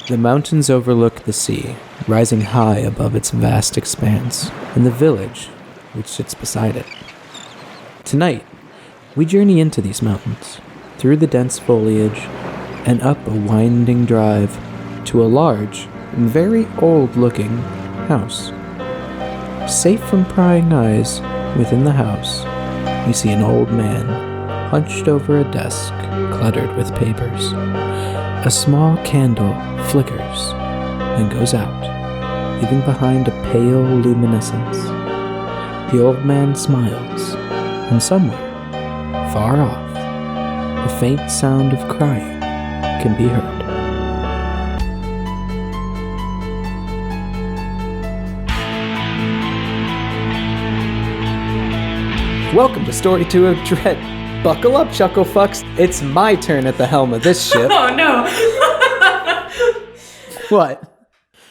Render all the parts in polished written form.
The mountains overlook the sea, rising high above its vast expanse, and the village, which sits beside it. Tonight, we journey into these mountains, through the dense foliage, and up a winding drive to a large and very old-looking house. Safe from prying eyes, within the house, we see an old man, hunched over a desk, cluttered with papers. A small candle flickers and goes out, leaving behind a pale luminescence. The old man smiles, and somewhere, far off, a faint sound of crying can be heard. Welcome to Story 2 of Dread. Buckle up, chuckle fucks. It's my turn at the helm of this ship. Oh, no. What?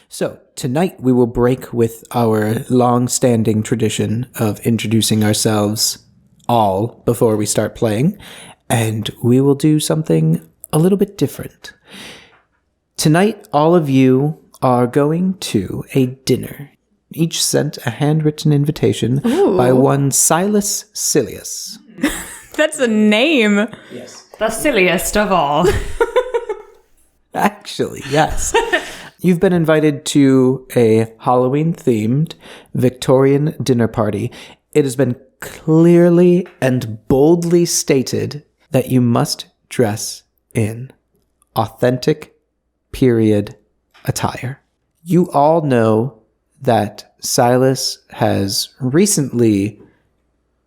So, tonight we will break with our long-standing tradition of introducing ourselves all before we start playing, and we will do something a little bit different. Tonight, all of you are going to a dinner. Each sent a handwritten invitation by one Silas Silius. That's a name. Yes. The silliest of all. Actually, yes. You've been invited to a Halloween-themed Victorian dinner party. It has been clearly and boldly stated that you must dress in authentic period attire. You all know that Silas has recently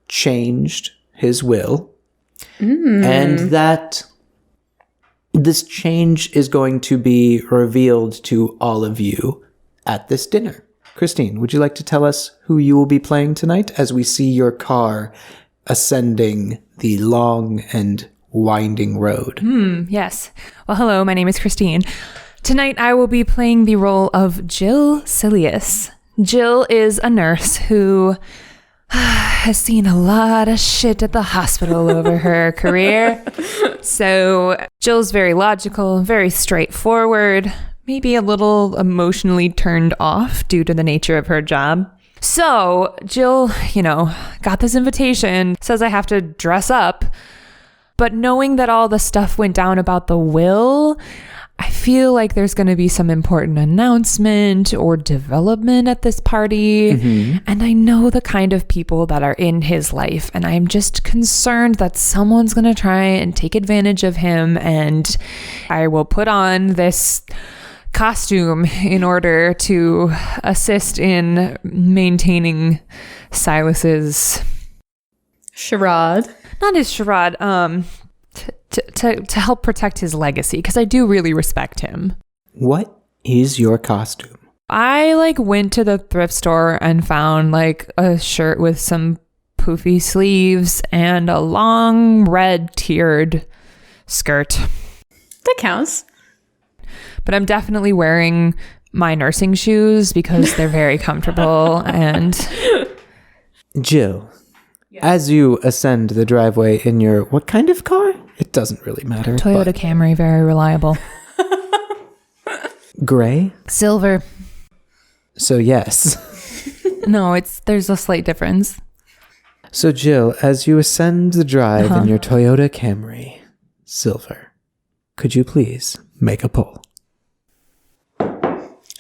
changed his will, and that this change is going to be revealed to all of you at this dinner. Christine, would you like to tell us who you will be playing tonight as we see your car ascending the long and winding road? Yes. Well, hello, my name is Christine. Tonight I will be playing the role of Jill Silius. Jill is a nurse who has seen a lot of shit at the hospital over her career. So Jill's very logical, very straightforward, maybe a little emotionally turned off due to the nature of her job. So Jill, got this invitation, says I have to dress up. But knowing that all the stuff went down about the will, I feel like there's going to be some important announcement or development at this party. And I know the kind of people that are in his life. And I'm just concerned that someone's going to try and take advantage of him. And I will put on this costume in order to assist in maintaining Silas's charade. Not his charade. To help protect his legacy, because I do really respect him. What is your costume? I went to the thrift store and found a shirt with some poofy sleeves and a long red tiered skirt. That counts. But I'm definitely wearing my nursing shoes because they're very comfortable. And Jill, as you ascend the driveway in your what kind of car? It doesn't really matter. Toyota Camry, very reliable. Gray? Silver. So yes. No, there's a slight difference. So Jill, as you ascend the drive in your Toyota Camry, silver, could you please make a poll?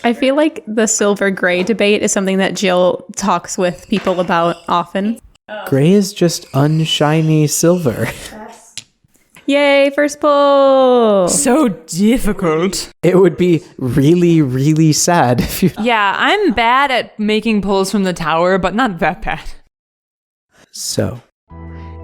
I feel like the silver-gray debate is something that Jill talks with people about often. Gray is just unshiny silver. Yay, first poll! So difficult. It would be really, really sad if you... Yeah, I'm bad at making pulls from the tower, but not that bad. So,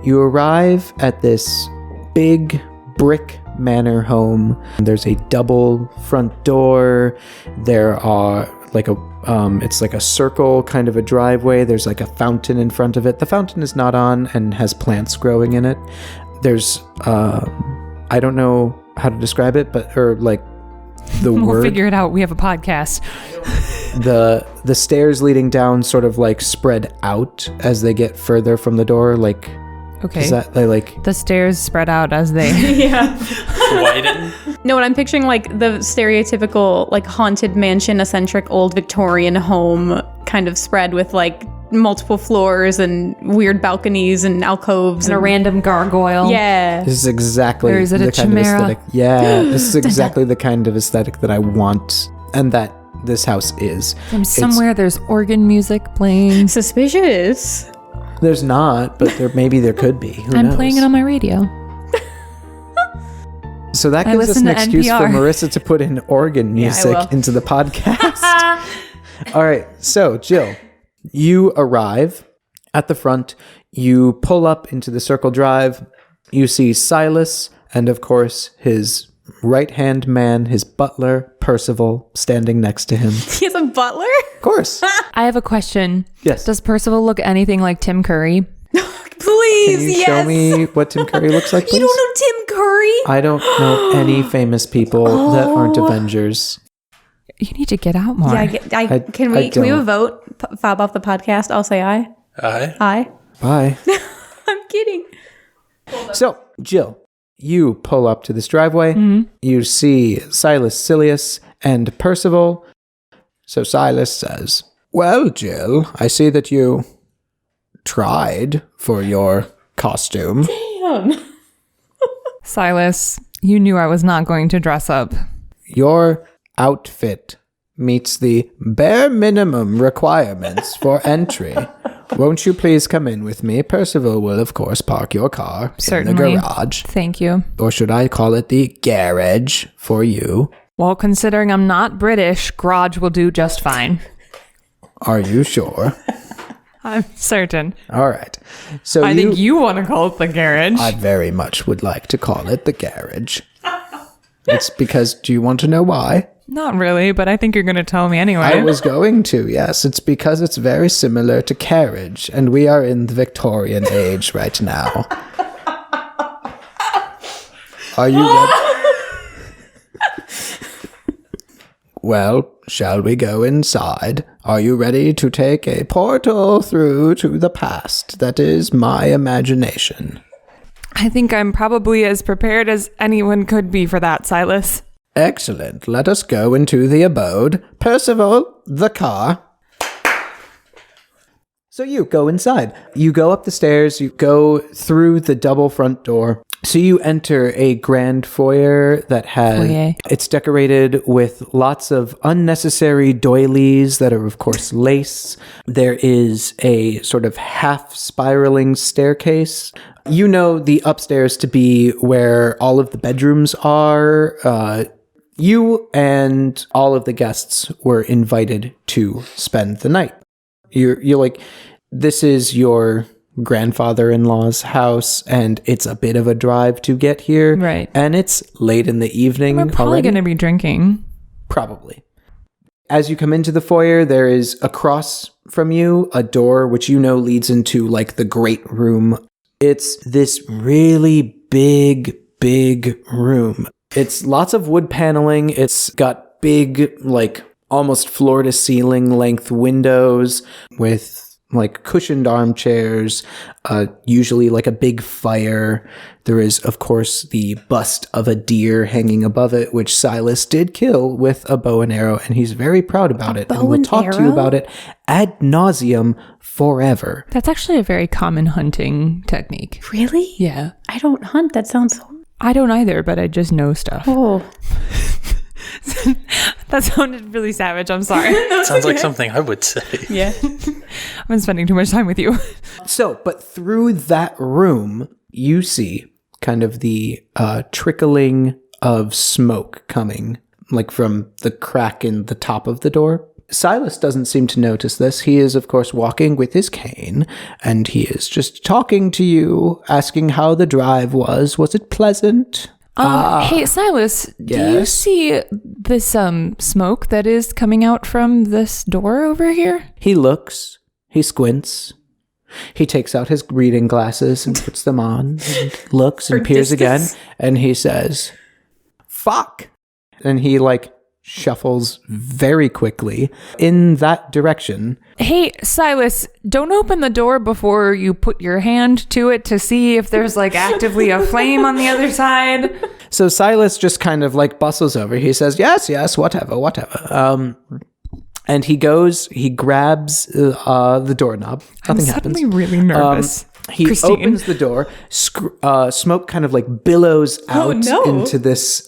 you arrive at this big brick manor home. There's a double front door. There are it's like a circle kind of a driveway. There's a fountain in front of it. The fountain is not on and has plants growing in it. There's I don't know how to describe it, but the word. We'll figure it out. We have a podcast. The stairs leading down sort of spread out as they get further from the door. Okay. Is that the stairs spread out as they Yeah. Widen. No, and I'm picturing like the stereotypical like haunted mansion, eccentric old Victorian home kind of spread with like multiple floors and weird balconies and alcoves And a random gargoyle. Yeah. This is exactly Or is it the a kind chimera? of aesthetic. Yeah, this is exactly the kind of aesthetic that I want and that this house is. From somewhere there's organ music playing. Suspicious. There's not, but maybe there could be. Who I'm knows? playing it on my radio. So that I gives us listen an to excuse for NPR. Marissa to put in organ music will. into the podcast. All right, so Jill, you arrive at the front. You pull up into the circle drive. You see Silas and, of course, his right-hand man, his butler, Percival, standing next to him. He has a butler? Of course. I have a question. Yes. Does Percival look anything like Tim Curry? Please, Can you yes. show me what Tim Curry looks like, please? You don't know Tim Curry? I don't know any famous people that aren't Avengers. You need to get out more. Yeah, can we have a don't. vote? Fob off the podcast. I'll say aye. Aye. Aye. Bye. I'm kidding. So, Jill, you pull up to this driveway. You see Silas Silius and Percival. So Silas says, "Well, Jill, I see that you tried for your costume." Silas, you knew I was not going to dress up. Your outfit meets the bare minimum requirements for entry. Won't you please come in with me? Percival will, of course, park your car Certainly. in the garage. Thank you. Or should I call it the garage for you? Well, considering I'm not British, garage will do just fine. Are you sure? I'm certain. All right. So I think you want to call it the garage. I very much would like to call it the garage. It's because, do you want to know why? Not really, but I think you're going to tell me anyway. I was going to, yes. It's because it's very similar to carriage, and we are in the Victorian age right now. Are you ready? Well, shall we go inside? Are you ready to take a portal through to the past? That is my imagination. I think I'm probably as prepared as anyone could be for that, Silas. Excellent. Let us go into the abode. Percival, the car. So you go inside. You go up the stairs. You go through the double front door. So you enter a grand foyer that has... Foyer. It's decorated with lots of unnecessary doilies that are, of course, lace. There is a sort of half-spiraling staircase. You know the upstairs to be where all of the bedrooms are. You and all of the guests were invited to spend the night. You're like, this is your grandfather-in-law's house, and it's a bit of a drive to get here. Right. And it's late in the evening. We're probably already. going to be drinking. Probably. As you come into the foyer, there is across from you a door which you know leads into like the great room. It's this really big room. It's lots of wood paneling. It's got big, like almost floor to ceiling length windows with like cushioned armchairs, usually like a big fire. There is, of course, the bust of a deer hanging above it, which Silas did kill with a bow and arrow, and he's very proud about it. And bow we'll and talk to you arrow? about it ad nauseum forever. That's actually a very common hunting technique. Really? Yeah. I don't hunt. That sounds... I don't either, but I just know stuff. Oh. That sounded really savage. I'm sorry. Sounds like something I would say. Yeah. I've been spending too much time with you. So, but through that room, you see kind of the trickling of smoke coming, like from the crack in the top of the door. Silas doesn't seem to notice this. He is, of course, walking with his cane, and he is just talking to you, asking how the drive was. Was it pleasant? Hey, Silas, do you Yes? see this smoke that is coming out from this door over here? He looks, he squints, he takes out his reading glasses and puts them on, and looks and peers again, and he says, "Fuck!" And he, like, shuffles very quickly in that direction. Hey, Silas, don't open the door before you put your hand to it to see if there's like actively a flame on the other side. So Silas just kind of like bustles over. He says, yes, whatever. And he grabs the doorknob. Nothing happens. I'm suddenly really nervous. He Christine. opens the door. Smoke kind of like billows out into this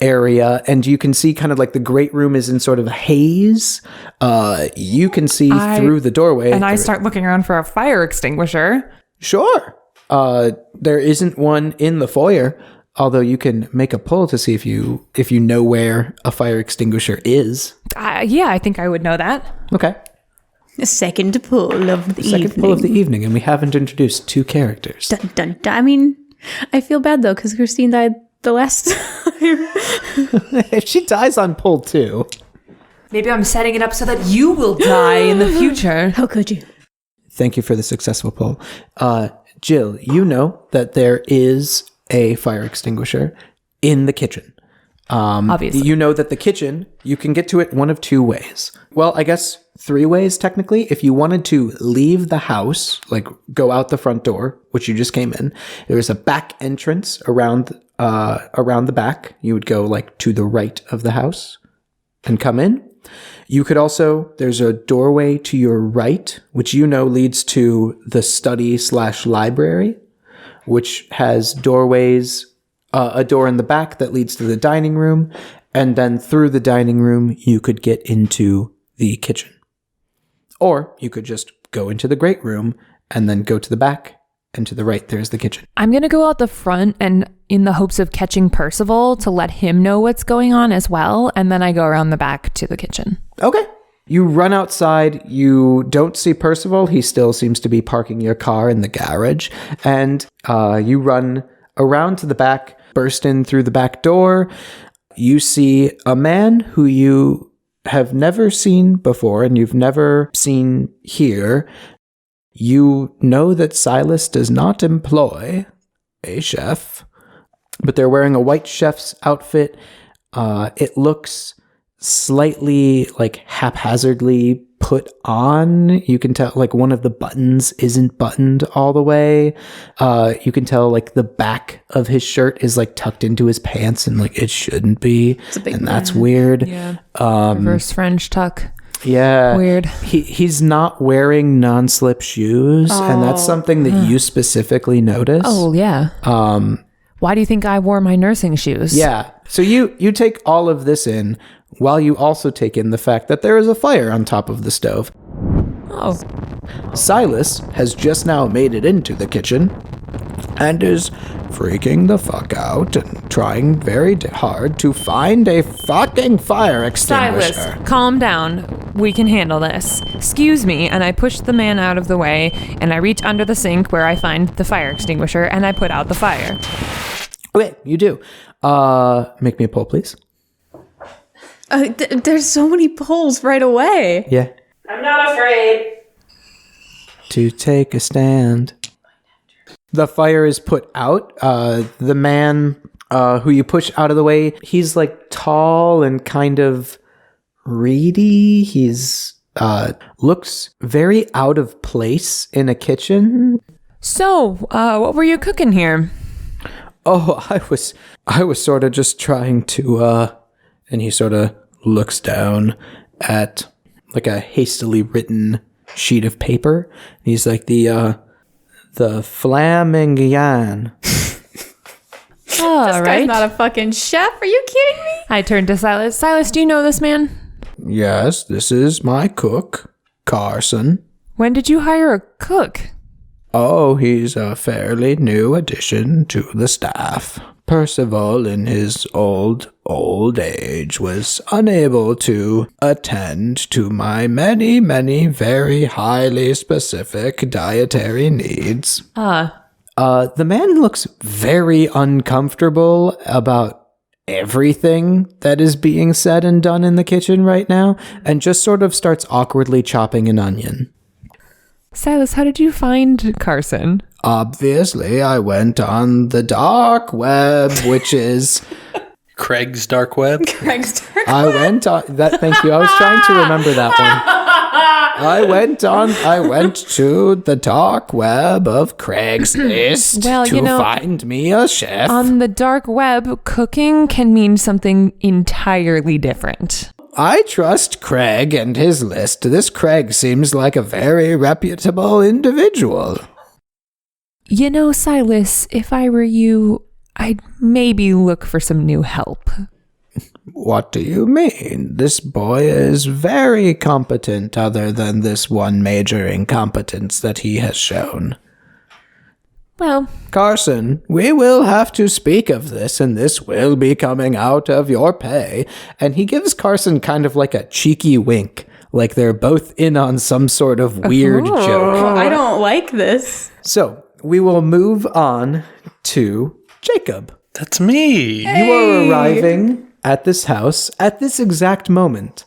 area. And you can see kind of like the great room is in sort of a haze. You can see through the doorway. And I start looking around for a fire extinguisher. Sure. There isn't one in the foyer. Although you can make a pull to see if you know where a fire extinguisher is. Yeah, I think I would know that. Okay. The second pull of the evening. Second pull of the evening, and we haven't introduced two characters. Dun, dun, dun. I mean, I feel bad though because Christine died the last time. If she dies on pull 2. Maybe I'm setting it up so that you will die in the future. How could you? Thank you for the successful pull. Jill, you know that there is a fire extinguisher in the kitchen. Obviously. You know that the kitchen, you can get to it one of 2 ways. Well, I guess 3 ways technically. If you wanted to leave the house, like go out the front door, which you just came in, there's a back entrance around the back. You would go like to the right of the house and come in. You could also, there's a doorway to your right, which you know leads to the study/library, which has doorways, a door in the back that leads to the dining room, and then through the dining room, you could get into the kitchen. Or you could just go into the great room and then go to the back, and to the right, there's the kitchen. I'm going to go out the front and in the hopes of catching Percival to let him know what's going on as well, and then I go around the back to the kitchen. Okay. You run outside, you don't see Percival, he still seems to be parking your car in the garage, and you run around to the back, burst in through the back door. You see a man who you have never seen before and you've never seen here. You know that Silas does not employ a chef, but they're wearing a white chef's outfit. It looks slightly like haphazardly put on. You can tell like one of the buttons isn't buttoned all the way. You can tell like the back of his shirt is like tucked into his pants and like it shouldn't be. And that's weird. Yeah. Reverse French tuck. Yeah. Weird. He's not wearing non-slip shoes, and that's something that you specifically noticed. Oh, yeah. Why do you think I wore my nursing shoes? Yeah. So you take all of this in while you also take in the fact that there is a fire on top of the stove. Oh. Silas has just now made it into the kitchen and is freaking the fuck out and trying very hard to find a fucking fire extinguisher. Silas, calm down. We can handle this. Excuse me, and I push the man out of the way, and I reach under the sink where I find the fire extinguisher, and I put out the fire. Okay, you do. Make me a poll, please. There's so many pulls right away. Yeah. I'm not afraid. To take a stand. The fire is put out. The man who you push out of the way, he's like tall and kind of reedy. He's looks very out of place in a kitchen. So, what were you cooking here? Oh, I was sort of just trying to and he sort of looks down at like a hastily written sheet of paper. He's like the flamingyan. Oh, This guy's not a fucking chef. Are you kidding me? I turned to Silas. Silas, do you know this man? Yes, this is my cook, Carson. When did you hire a cook? Oh, he's a fairly new addition to the staff. Percival, in his old age, was unable to attend to my many, many very highly specific dietary needs. The man looks very uncomfortable about everything that is being said and done in the kitchen right now, and just sort of starts awkwardly chopping an onion. Silas, how did you find Carson? Obviously, I went on the dark web, which is Craig's dark web. Craig's dark. I went on that. Thank you. I was trying to remember that one. I went to the dark web of Craigslist Well, to you know, find me a chef. On the dark web, cooking can mean something entirely different. I trust Craig and his list. This Craig seems like a very reputable individual. You know, Silas, if I were you, I'd maybe look for some new help. What do you mean? This boy is very competent other than this one major incompetence that he has shown. Well, Carson, we will have to speak of this, and this will be coming out of your pay. And he gives Carson kind of like a cheeky wink, like they're both in on some sort of weird joke. Well, I don't like this. So, we will move on to Jacob. That's me. You are arriving at this house at this exact moment.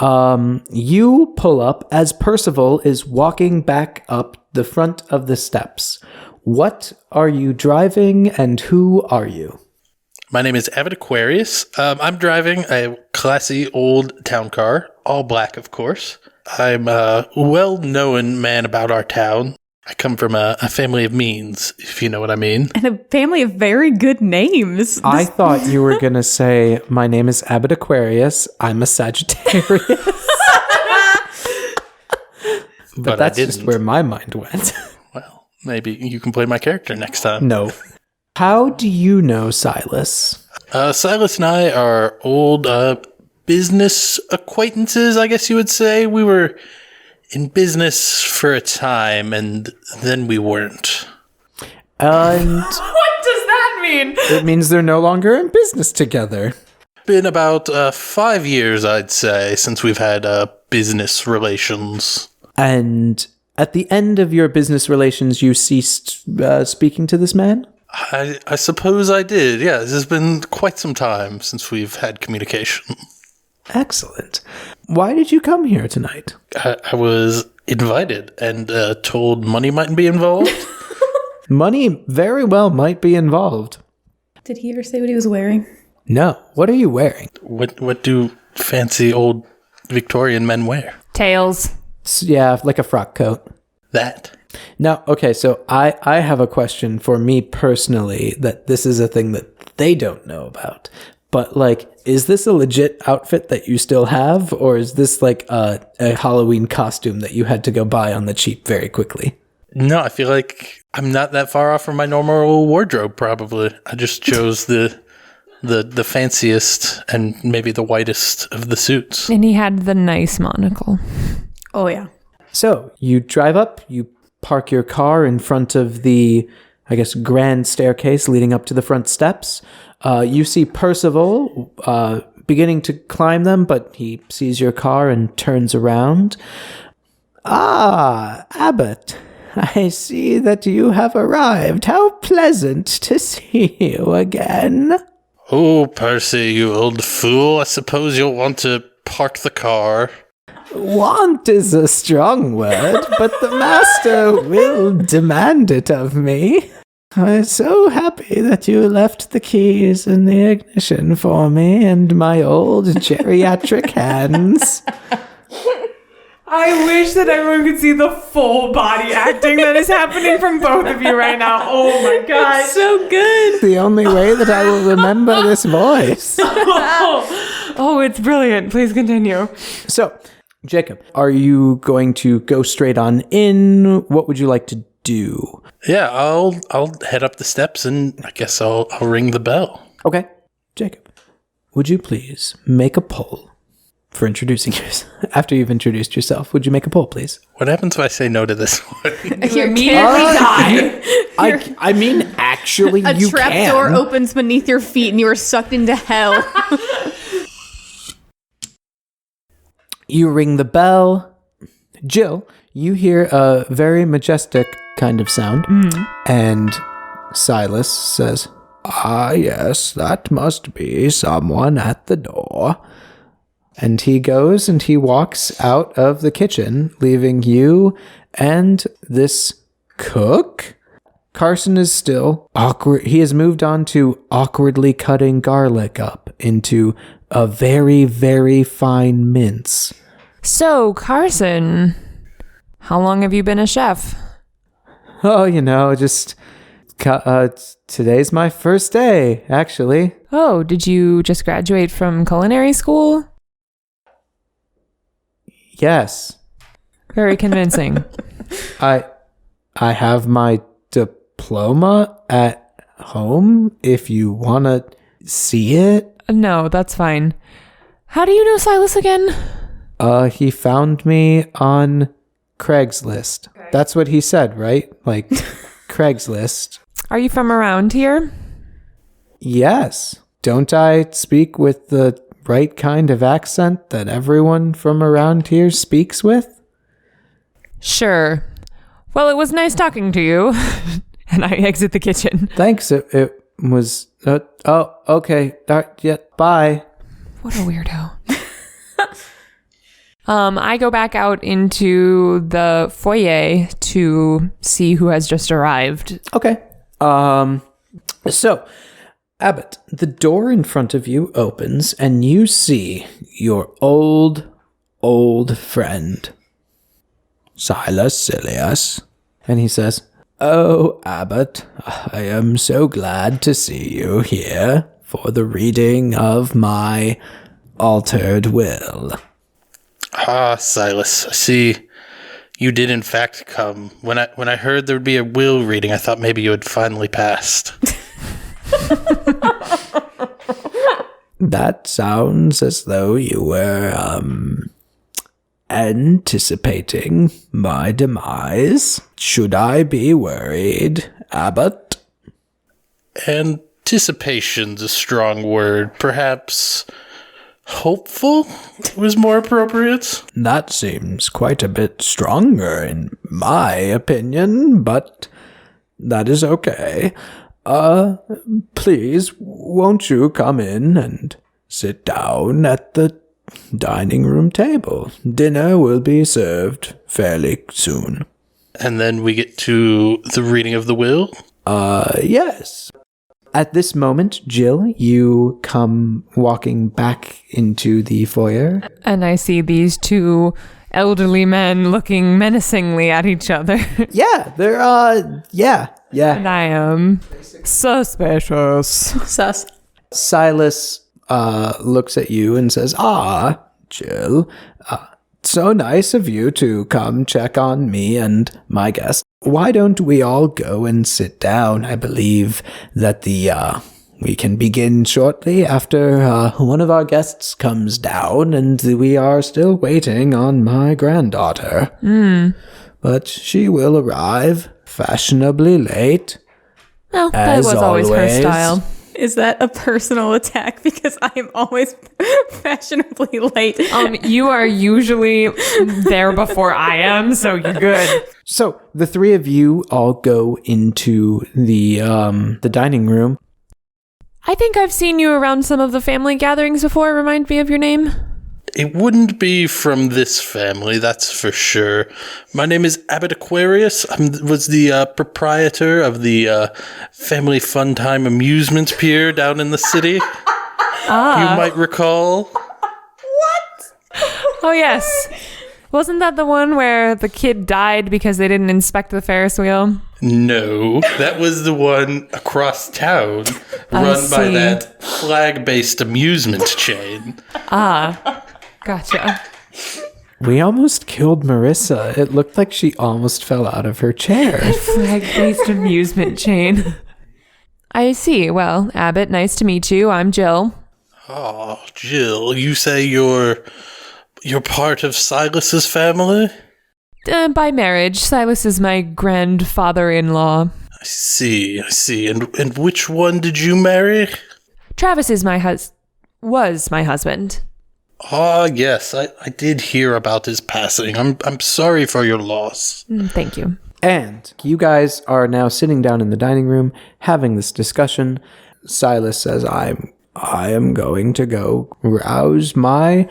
You pull up as Percival is walking back up the front of the steps. What are you driving and who are you? My name is Abbot Aquarius. I'm driving a classy old town car, all black, of course. I'm a well-known man about our town. I come from a family of means, if you know what I mean. And a family of very good names. I thought you were going to say, my name is Abbot Aquarius. I'm a Sagittarius. but that's just where my mind went. Well, maybe you can play my character next time. No. How do you know Silas? Silas and I are old business acquaintances, I guess you would say. We were in business for a time, and then we weren't. And what does that mean? it means they're no longer in business together. Been about 5 years, I'd say, since we've had business relations. And at the end of your business relations, you ceased speaking to this man? I suppose I did, yeah. This has been quite some time since we've had communication. Excellent. Why did you come here tonight? I was invited and told money might be involved. Money very well might be involved. Did he ever say what he was wearing? No. What are you wearing? What do fancy old Victorian men wear? Tails. Yeah, like a frock coat. That. Now, okay, so I have a question for me personally that this is a thing that they don't know about. But, like, is this a legit outfit that you still have? Or is this, like, a Halloween costume that you had to go buy on the cheap very quickly? No, I feel like I'm not that far off from my normal wardrobe, probably. I just chose the fanciest and maybe the whitest of the suits. And he had the nice monocle. Oh, yeah. So, you drive up, you park your car in front of the, I guess, grand staircase leading up to the front steps. You see Percival beginning to climb them, but he sees your car and turns around. Ah, Abbot, I see that you have arrived. How pleasant to see you again. Oh, Percy, you old fool. I suppose you'll want to park the car. Want is a strong word, but the master will demand it of me. I'm so happy that you left the keys in the ignition for me and my old geriatric hands. I wish that everyone could see the full body acting that is happening from both of you right now. Oh my god. It's so good. The only way that I will remember this voice. Oh, it's brilliant. Please continue. So, Jacob, are you going to go straight on in? What would you like to do? Yeah, I'll head up the steps and I guess I'll ring the bell. Okay. Jacob, would you please make a poll for introducing yourself? After you've introduced yourself, would you make a poll, please? What happens if I say no to this one? You immediately die. I mean, actually, A you trap can. door opens beneath your feet and you are sucked into hell. You ring the bell. Jill, you hear a very majestic kind of sound. And Silas says, "Ah, yes, that must be someone at the door." And he goes and he walks out of the kitchen, leaving you and this cook. Carson is still awkward. He has moved on to awkwardly cutting garlic up into a very, very fine mince. So, Carson, how long have you been a chef? Oh, just today's my first day, actually. Oh, did you just graduate from culinary school? Yes. Very convincing. I have my diploma at home if you want to see it. No, that's fine. How do you know Silas again? He found me on Craigslist. Okay. That's what he said, right? Like Craigslist. Are you from around here? Yes. Don't I speak with the right kind of accent that everyone from around here speaks with? Sure. Well, it was nice talking to you. And I exit the kitchen. Thanks. It was... okay. Yeah, bye. What a weirdo. I go back out into the foyer to see who has just arrived. Okay. So, Abbot, the door in front of you opens and you see your old friend, Silas Silius. And he says, "Oh, Abbot, I am so glad to see you here for the reading of my altered will." Ah, Silas, I see. You did in fact come. When I heard there would be a will reading, I thought maybe you had finally passed. That sounds as though you were, anticipating my demise. Should I be worried, Abbot? Anticipation's a strong word. Perhaps hopeful was more appropriate. That seems quite a bit stronger in my opinion, but that is okay. Please, won't you come in and sit down at the dining room table? Dinner will be served fairly soon. And then we get to the reading of the will? Yes. At this moment, Jill, you come walking back into the foyer. And I see these two elderly men looking menacingly at each other. Yeah, they're, yeah. And I am suspicious. Sus. Silas looks at you and says, "Ah, Jill, so nice of you to come check on me and my guest. Why don't we all go and sit down? I believe that we can begin shortly after one of our guests comes down, and we are still waiting on my granddaughter. But she will arrive fashionably late. Well, that was always her style. Is that a personal attack? Because I am always fashionably late. You are usually there before I am, so you're good. So the three of you all go into the dining room. I think I've seen you around some of the family gatherings before. Remind me of your name. It wouldn't be from this family, that's for sure. My name is Abbot Aquarius. I was the proprietor of the Family Fun Time Amusement Pier down in the city. You might recall. What? Oh, yes. Wasn't that the one where the kid died because they didn't inspect the Ferris wheel? No, that was the one across town run by that flag-based amusement chain. Gotcha. We almost killed Marissa. It looked like she almost fell out of her chair. Flag-based amusement chain. I see. Well, Abbott, nice to meet you. I'm Jill. Oh, Jill, you say you're part of Silas's family? By marriage. Silas is my grandfather-in-law. I see. And which one did you marry? Travis is was my husband. Ah, yes, I did hear about his passing. I'm sorry for your loss. Thank you. And you guys are now sitting down in the dining room having this discussion. Silas says, I am going to go rouse my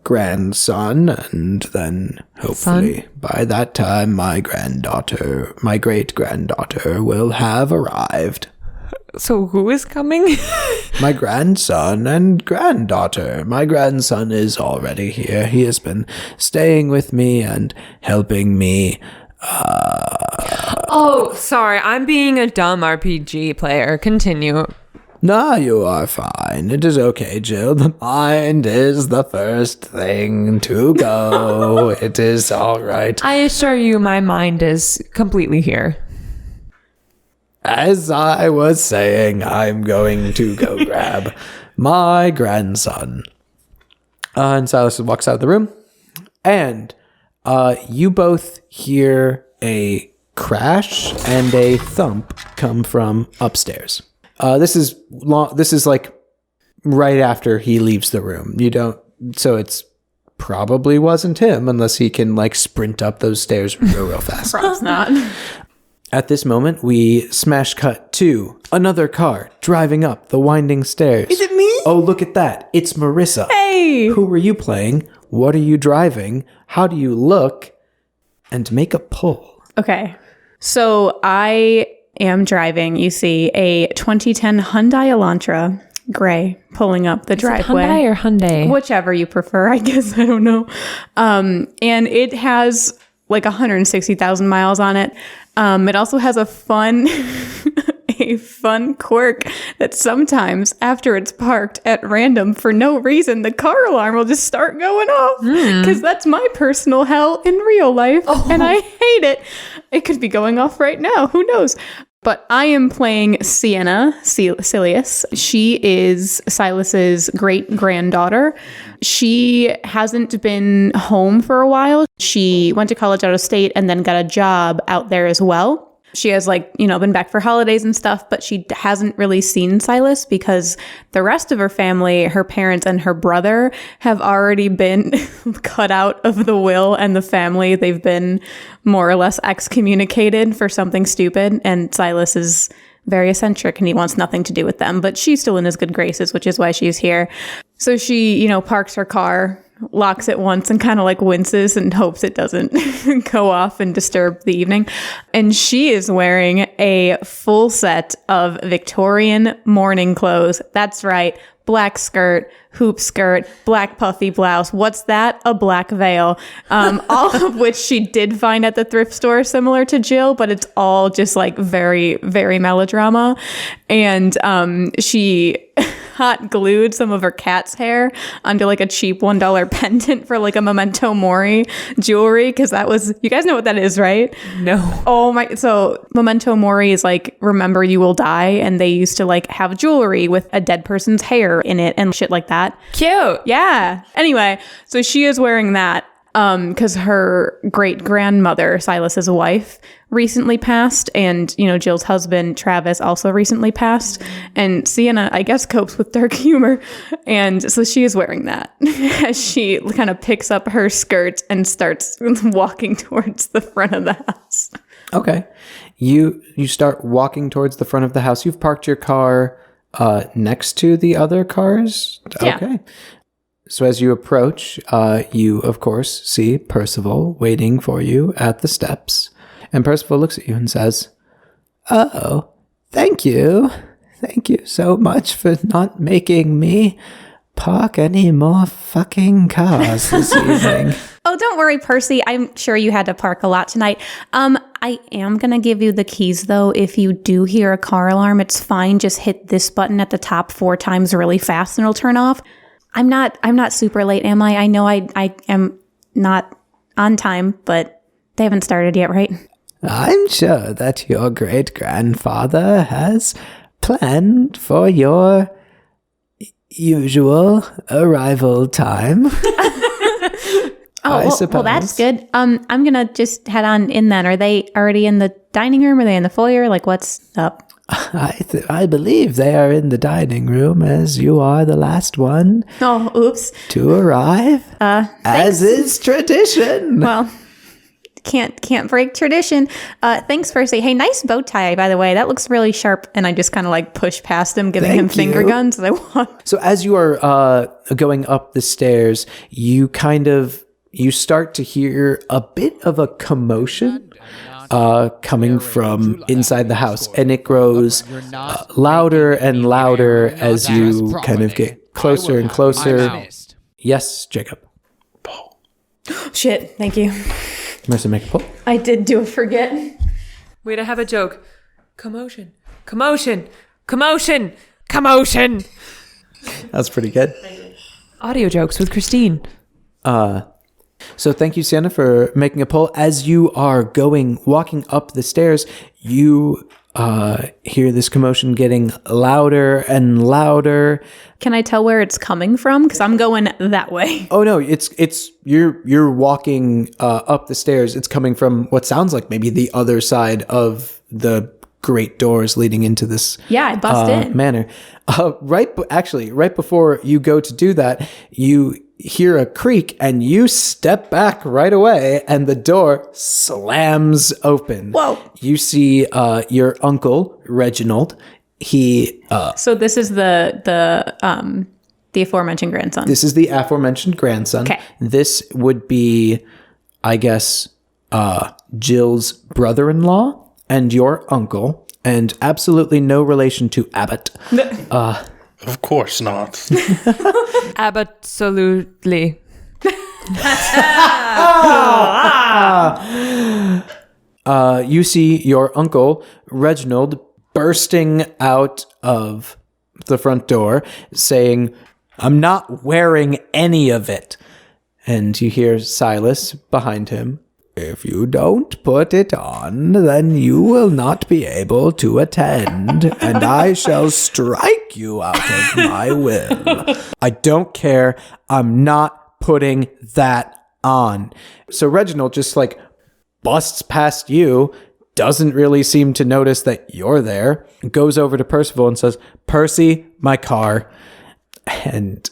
grandson, and then hopefully by that time my great-granddaughter will have arrived. So who is coming? My grandson and granddaughter. My grandson is already here. He has been staying with me and helping me. Oh, sorry. I'm being a dumb RPG player. Continue. Nah, you are fine. It is okay, Jill. The mind is the first thing to go. It is all right. I assure you my mind is completely here. As I was saying, I'm going to go grab my grandson. And Silas walks out of the room. And you both hear a crash and a thump come from upstairs. This is like right after he leaves the room. So it's probably wasn't him unless he can like sprint up those stairs real fast. Perhaps not. At this moment, we smash cut to another car driving up the winding stairs. Is it me? Oh, look at that. It's Marissa. Hey! Who were you playing? What are you driving? How do you look? And make a pull. Okay. So I am driving, you see, a 2010 Hyundai Elantra gray pulling up the driveway. Hyundai or Hyundai? Whichever you prefer, I guess. I don't know. And it has like 160,000 miles on it. It also has a fun quirk that sometimes after it's parked at random for no reason, the car alarm will just start going off because that's my personal hell in real life. And I hate it. It could be going off right now. Who knows? But I am playing Sienna Silius. She is Silas's great-granddaughter. She hasn't been home for a while. She went to college out of state and then got a job out there as well. She has been back for holidays and stuff, but she hasn't really seen Silas because the rest of her family, her parents and her brother, have already been cut out of the will and the family. They've been more or less excommunicated for something stupid, and Silas is very eccentric and he wants nothing to do with them, but she's still in his good graces, which is why she's here. So she, parks her car, locks it once and kind of like winces and hopes it doesn't go off and disturb the evening. And she is wearing a full set of Victorian morning clothes. That's right. Black skirt, hoop skirt, black puffy blouse. What's that? A black veil. All of which she did find at the thrift store, similar to Jill, but it's all just like very, very melodrama. And she hot glued some of her cat's hair onto like a cheap $1 pendant for like a memento mori jewelry, because that was, you guys know what that is, right? No. Oh my, so memento mori is like remember you will die, and they used to like have jewelry with a dead person's hair in it and shit like that. Cute. Yeah. Anyway, so she is wearing that because her great grandmother, Silas's wife, recently passed, and Jill's husband Travis also recently passed, and Sienna, I guess, copes with dark humor, and so she is wearing that as she kind of picks up her skirt and starts walking towards the front of the house. Okay, you start walking towards the front of the house. You've parked your car next to the other cars. Yeah. Okay. So as you approach, you, of course, see Percival waiting for you at the steps. And Percival looks at you and says, "Oh, thank you. Thank you so much for not making me park any more fucking cars this evening." Oh, don't worry, Percy. I'm sure you had to park a lot tonight. I am going to give you the keys, though. If you do hear a car alarm, it's fine. Just hit this button at the top 4 times really fast and it'll turn off. I'm not super late, am I? I know I am not on time, but they haven't started yet, right? I'm sure that your great-grandfather has planned for your usual arrival time. Well, that's good. I'm gonna just head on in then. Are they already in the dining room? Are they in the foyer? Like, what's up? I believe they are in the dining room, as you are the last one. Oh, oops. To arrive, as is tradition. Well, can't break tradition. Thanks, Percy. Hey, nice bow tie, by the way. That looks really sharp. And I just kind of like push past him, giving him finger guns as I walk. So as you are going up the stairs, you start to hear a bit of a commotion coming from inside the house, and it grows louder and louder as you kind of get closer and closer. Yes, Jacob. Shit, thank you. Marissa, make a pull. I did do a forget. Wait, I have a joke. Commotion. Commotion. Commotion. Commotion. That's pretty good. Audio jokes with Christine. So thank you, Sienna, for making a pull. As you are walking up the stairs, you hear this commotion getting louder and louder. Can I tell where it's coming from? Because I'm going that way. Oh no, it's you're walking up the stairs. It's coming from what sounds like maybe the other side of the great doors leading into this Yeah, I bust in. manor. Right before you go to do that, you hear a creak and you step back right away and the door slams open. Whoa. You see your uncle, Reginald. He So this is the aforementioned grandson. This is the aforementioned grandson. Okay. This would be, I guess, Jill's brother-in-law and your uncle, and absolutely no relation to Abbot. Of course not. Absolutely. You see your uncle, Reginald, bursting out of the front door, saying, "I'm not wearing any of it." And you hear Silas behind him. "If you don't put it on, then you will not be able to attend, and I shall strike you out of my will. I don't care. I'm not putting that on." So Reginald just busts past you, doesn't really seem to notice that you're there, goes over to Percival and says, "Percy, my car." And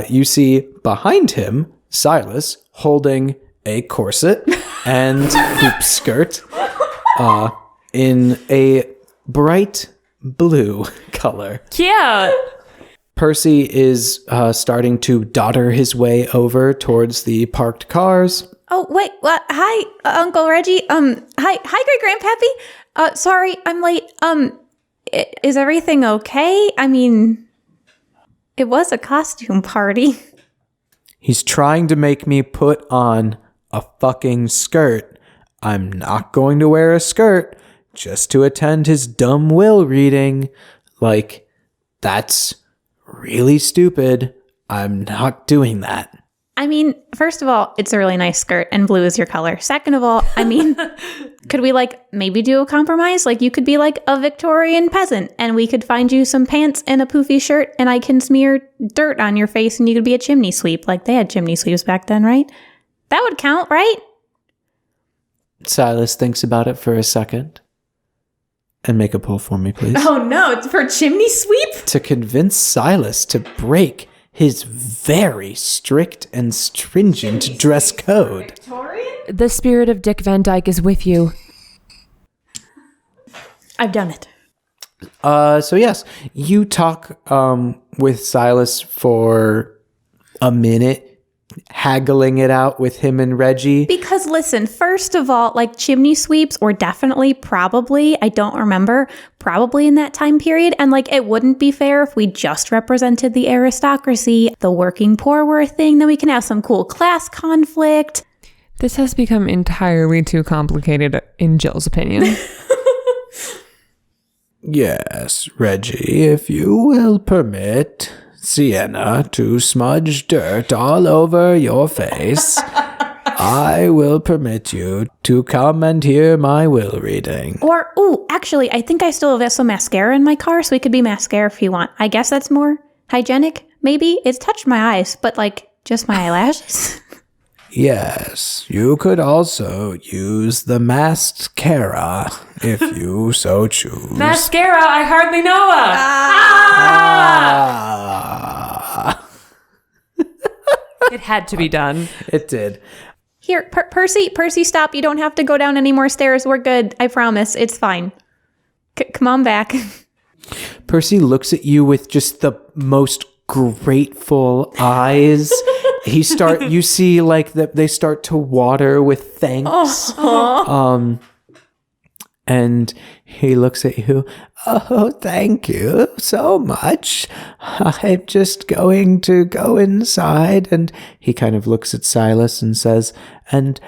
you see behind him Silas holding a corset and hoop skirt in a bright blue color. Cute. Percy is starting to dodder his way over towards the parked cars. Oh, wait, what? Hi, Uncle Reggie. Hi, Great Grandpappy. Sorry, I'm late. Is everything okay? I mean, it was a costume party. He's trying to make me put on a fucking skirt. I'm not going to wear a skirt just to attend his dumb will reading. That's really stupid. I'm not doing that. I mean, first of all, it's a really nice skirt and blue is your color. Second of all, I mean, could we maybe do a compromise? You could be a Victorian peasant and we could find you some pants and a poofy shirt and I can smear dirt on your face and you could be a chimney sweep. They had chimney sweeps back then, right? That would count, right? Silas thinks about it for a second. And make a pull for me, please. Oh no, it's for chimney sweep? To convince Silas to break his very strict and stringent dress code. The spirit of Dick Van Dyke is with you. I've done it. So yes, you talk with Silas for a minute, haggling it out with him and Reggie. Because listen, first of all, chimney sweeps or definitely, probably, I don't remember, probably in that time period. And it wouldn't be fair if we just represented the aristocracy, the working poor were a thing, then we can have some cool class conflict. This has become entirely too complicated in Jill's opinion. Yes, Reggie, if you will permit Sienna to smudge dirt all over your face, I will permit you to come and hear my will reading. Or, actually, I think I still have some mascara in my car, so we could be mascara if you want. I guess that's more hygienic, maybe? It's touched my eyes, but just my eyelashes. Yes, you could also use the mascara if you so choose. Mascara, I hardly know her. It had to be done. It did. Here, Percy, stop. You don't have to go down any more stairs. We're good. I promise. It's fine. Come on back. Percy looks at you with just the most grateful eyes. You see that they start to water with thanks. And he looks at you. Oh, thank you so much. I'm just going to go inside. And he kind of looks at Silas and says, and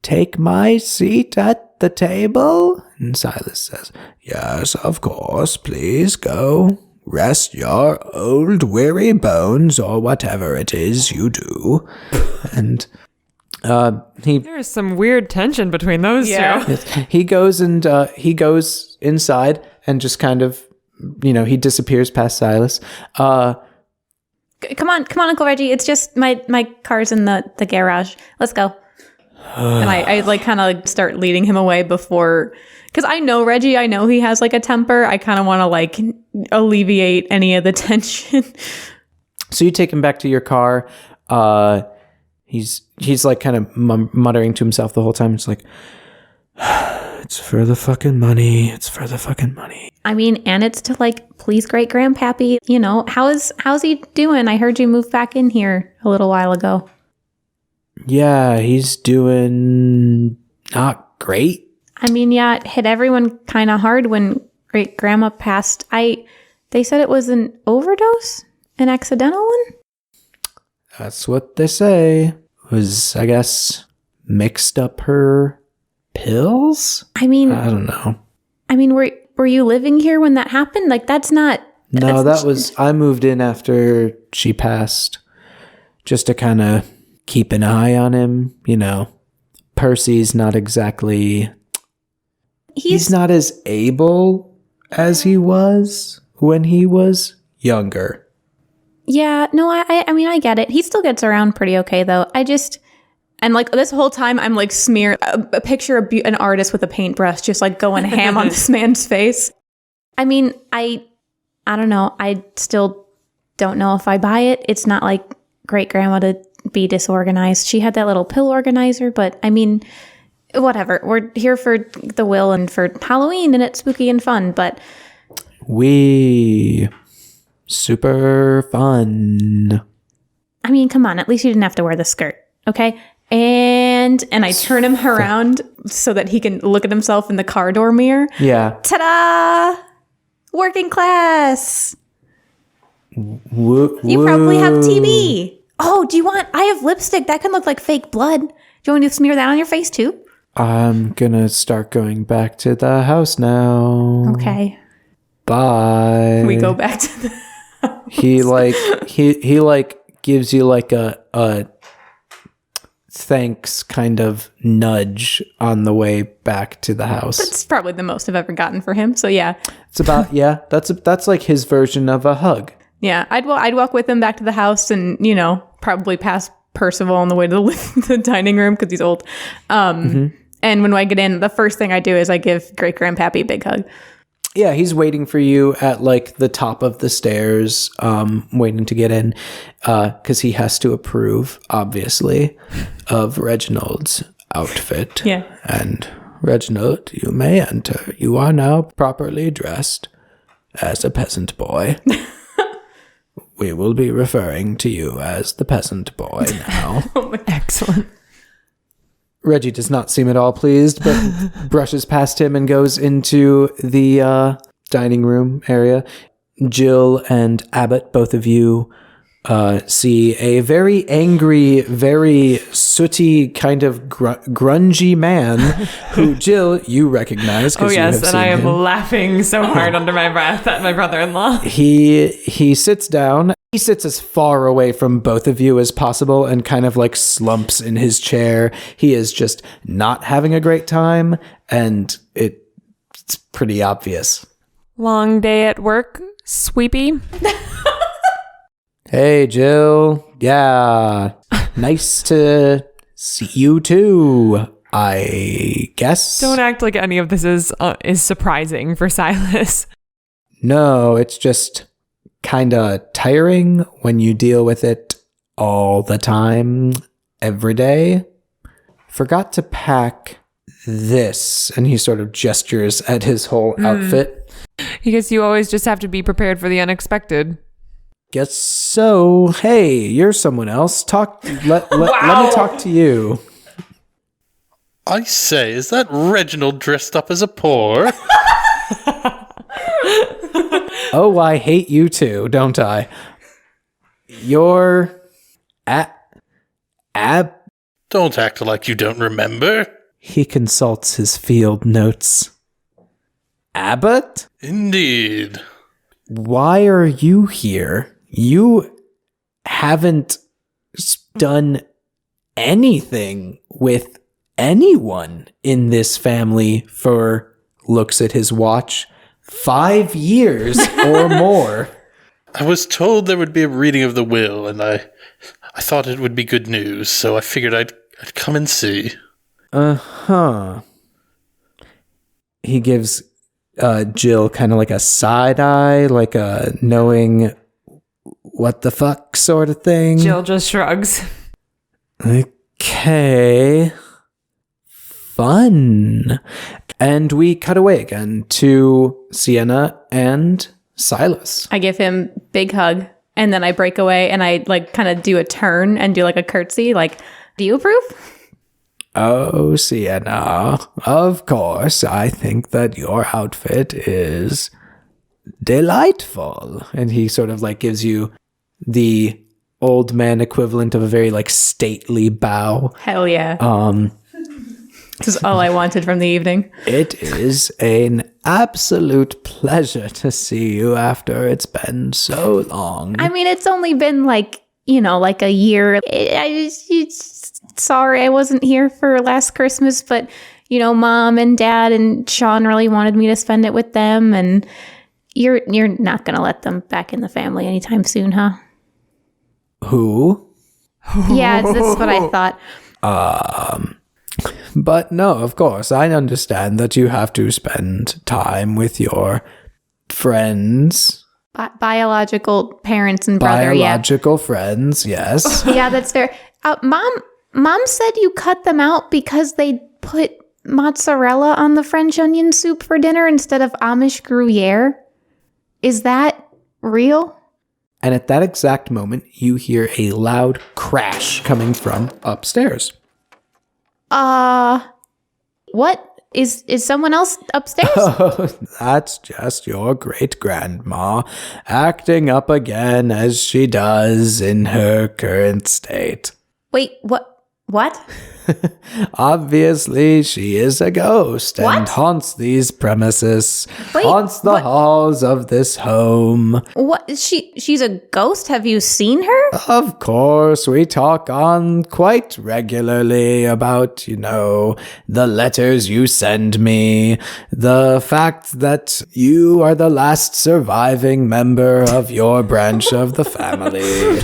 take my seat at the table? And Silas says, yes, of course. Please go. Rest your old weary bones or whatever it is you do. And There's some weird tension between those two. he goes inside and just kind of, he disappears past Silas. Come on, Uncle Reggie. It's just my car's in the garage. Let's go. And I like kind of like start leading him away before, because I know Reggie. I know he has like a temper. I kind of want to like alleviate any of the tension. So you take him back to your car. He's like kind of muttering to himself the whole time. It's like, it's for the fucking money. It's for the fucking money. I mean, and it's to like please great grandpappy. How's he doing? I heard you moved back in here a little while ago. Yeah, he's doing not great. I mean, yeah, it hit everyone kind of hard when great grandma passed. They said it was an overdose, an accidental one. That's what they say. Was, I guess, mixed up her pills? I mean, I don't know. I mean, were you living here when that happened? Like, that's not... No, I moved in after she passed. Just to kind of keep an eye on him, Percy's not exactly... He's not as able as he was when he was younger. Yeah, no, I mean, I get it. He still gets around pretty okay, though. And like this whole time, I'm like a picture of an artist with a paintbrush just like going ham on this man's face. I mean, I don't know. I still don't know if I buy it. It's not like great grandma to be disorganized. She had that little pill organizer, but I mean, whatever. We're here for the will and for Halloween, and it's spooky and fun, but... Super fun. I mean, come on. At least you didn't have to wear the skirt, okay? And I turn him around so that he can look at himself in the car door mirror. Yeah. Ta-da! Working class. Woo. You probably have TB. Oh, I have lipstick. That can look like fake blood. Do you want me to smear that on your face too? I'm gonna start going back to the house now. Okay. Bye. We go back to the house. He gives you like a thanks kind of nudge on the way back to the house. That's probably the most I've ever gotten for him. So yeah. It's about that's like his version of a hug. Yeah, I'd walk with him back to the house and, probably past Percival on the way to the dining room because he's old. And when I get in, the first thing I do is I give great grandpappy a big hug. Yeah, he's waiting for you at like the top of the stairs, waiting to get in, because he has to approve, obviously, of Reginald's outfit. Yeah. And Reginald, you may enter. You are now properly dressed as a peasant boy. We will be referring to you as the peasant boy now. Excellent. Reggie does not seem at all pleased, but brushes past him and goes into the dining room area. Jill and Abbott, both of you, see a very angry, very sooty, kind of grungy man who, Jill, you recognize. Oh, yes, and I am him. laughing so hard under my breath at my brother-in-law. He sits down. He sits as far away from both of you as possible and kind of like slumps in his chair. He is just not having a great time, and it's pretty obvious. Long day at work, Sweepy. Hey, Jill. Yeah. Nice to see you too, I guess. Don't act like any of this is surprising for Silas. No, it's just kind of tiring when you deal with it all the time, every day. Forgot to pack this, and he sort of gestures at his whole outfit. I guess you always just have to be prepared for the unexpected. Guess so. Hey, you're someone else. Let me talk to you. I say, is that Reginald dressed up as a poor? Oh, I hate you too, don't I? You're... Ab... Don't act like you don't remember. He consults his field notes. Abbot? Indeed. Why are you here? You haven't done anything with anyone in this family for, looks at his watch, 5 years or more. I was told there would be a reading of the will, and I thought it would be good news, so I figured I'd come and see. Uh-huh. He gives Jill kind of like a side eye, like a knowing what the fuck sort of thing. Jill just shrugs. Okay. Fun. And we cut away again to Sienna and Silas. I give him big hug, and then I break away, and I like kind of do a turn and do like a curtsy, like, do you approve? Oh, Sienna, of course, I think that your outfit is delightful. And he sort of like gives you the old man equivalent of a very like stately bow. Hell yeah. This is all I wanted from the evening. It is an absolute pleasure to see you after it's been so long. I mean, it's only been like, like a year. Sorry I wasn't here for last Christmas, but, Mom and Dad and Sean really wanted me to spend it with them, and you're not going to let them back in the family anytime soon, huh? Who? Yeah, that's what I thought. But no, of course, I understand that you have to spend time with your friends. Biological parents and brother, Biological friends, yes. Yeah, that's fair. Mom said you cut them out because they put mozzarella on the French onion soup for dinner instead of Amish Gruyere. Is that real? And at that exact moment, you hear a loud crash coming from upstairs. What? Is someone else upstairs? Oh, that's just your great-grandma acting up again as she does in her current state. Wait, what? Obviously, she is a ghost and What? haunts these premises, Wait, haunts the what? halls of this home. What? She's a ghost? Have you seen her? Of course, we talk on quite regularly about, the letters you send me, the fact that you are the last surviving member of your branch of the family.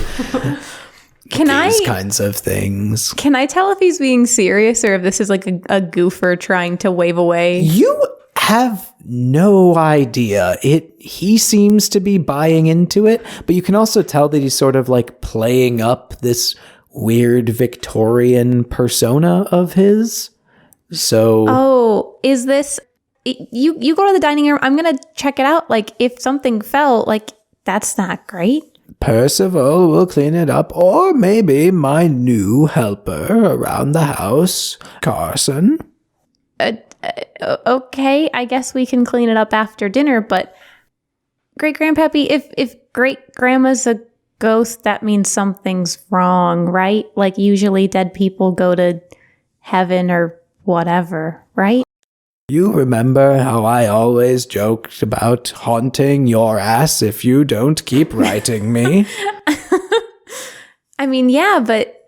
These kinds of things. Can I tell if he's being serious or if this is like a goofer trying to wave away? You have no idea. He seems to be buying into it, but you can also tell that he's sort of like playing up this weird Victorian persona of his. So is this you go to the dining room? I'm gonna check it out. Like, if something fell, like, that's not great. Percival will clean it up, or maybe my new helper around the house, Carson. Okay, I guess we can clean it up after dinner, but Great-Grandpappy, if Great-Grandma's a ghost, that means something's wrong, right? Like, usually dead people go to heaven or whatever, right? You remember how I always joked about haunting your ass if you don't keep writing me? I mean, yeah, but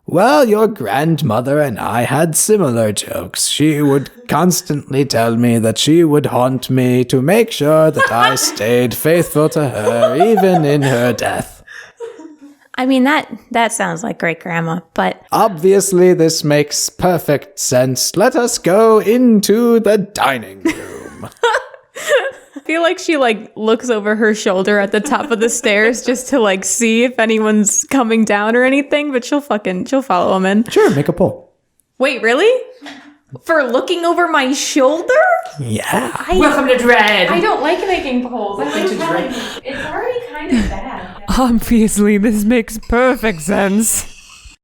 Well, your grandmother and I had similar jokes. She would constantly tell me that she would haunt me to make sure that I stayed faithful to her, even in her death. I mean, that sounds like Great-Grandma, but... Obviously, this makes perfect sense. Let us go into the dining room. I feel like she looks over her shoulder at the top of the stairs just to see if anyone's coming down or anything, but she'll follow him in. Sure, make a poll. Wait, really? For looking over my shoulder? Yeah. Welcome to Dread. I don't like making polls. I like telling you. It's already kind of bad. Obviously, this makes perfect sense.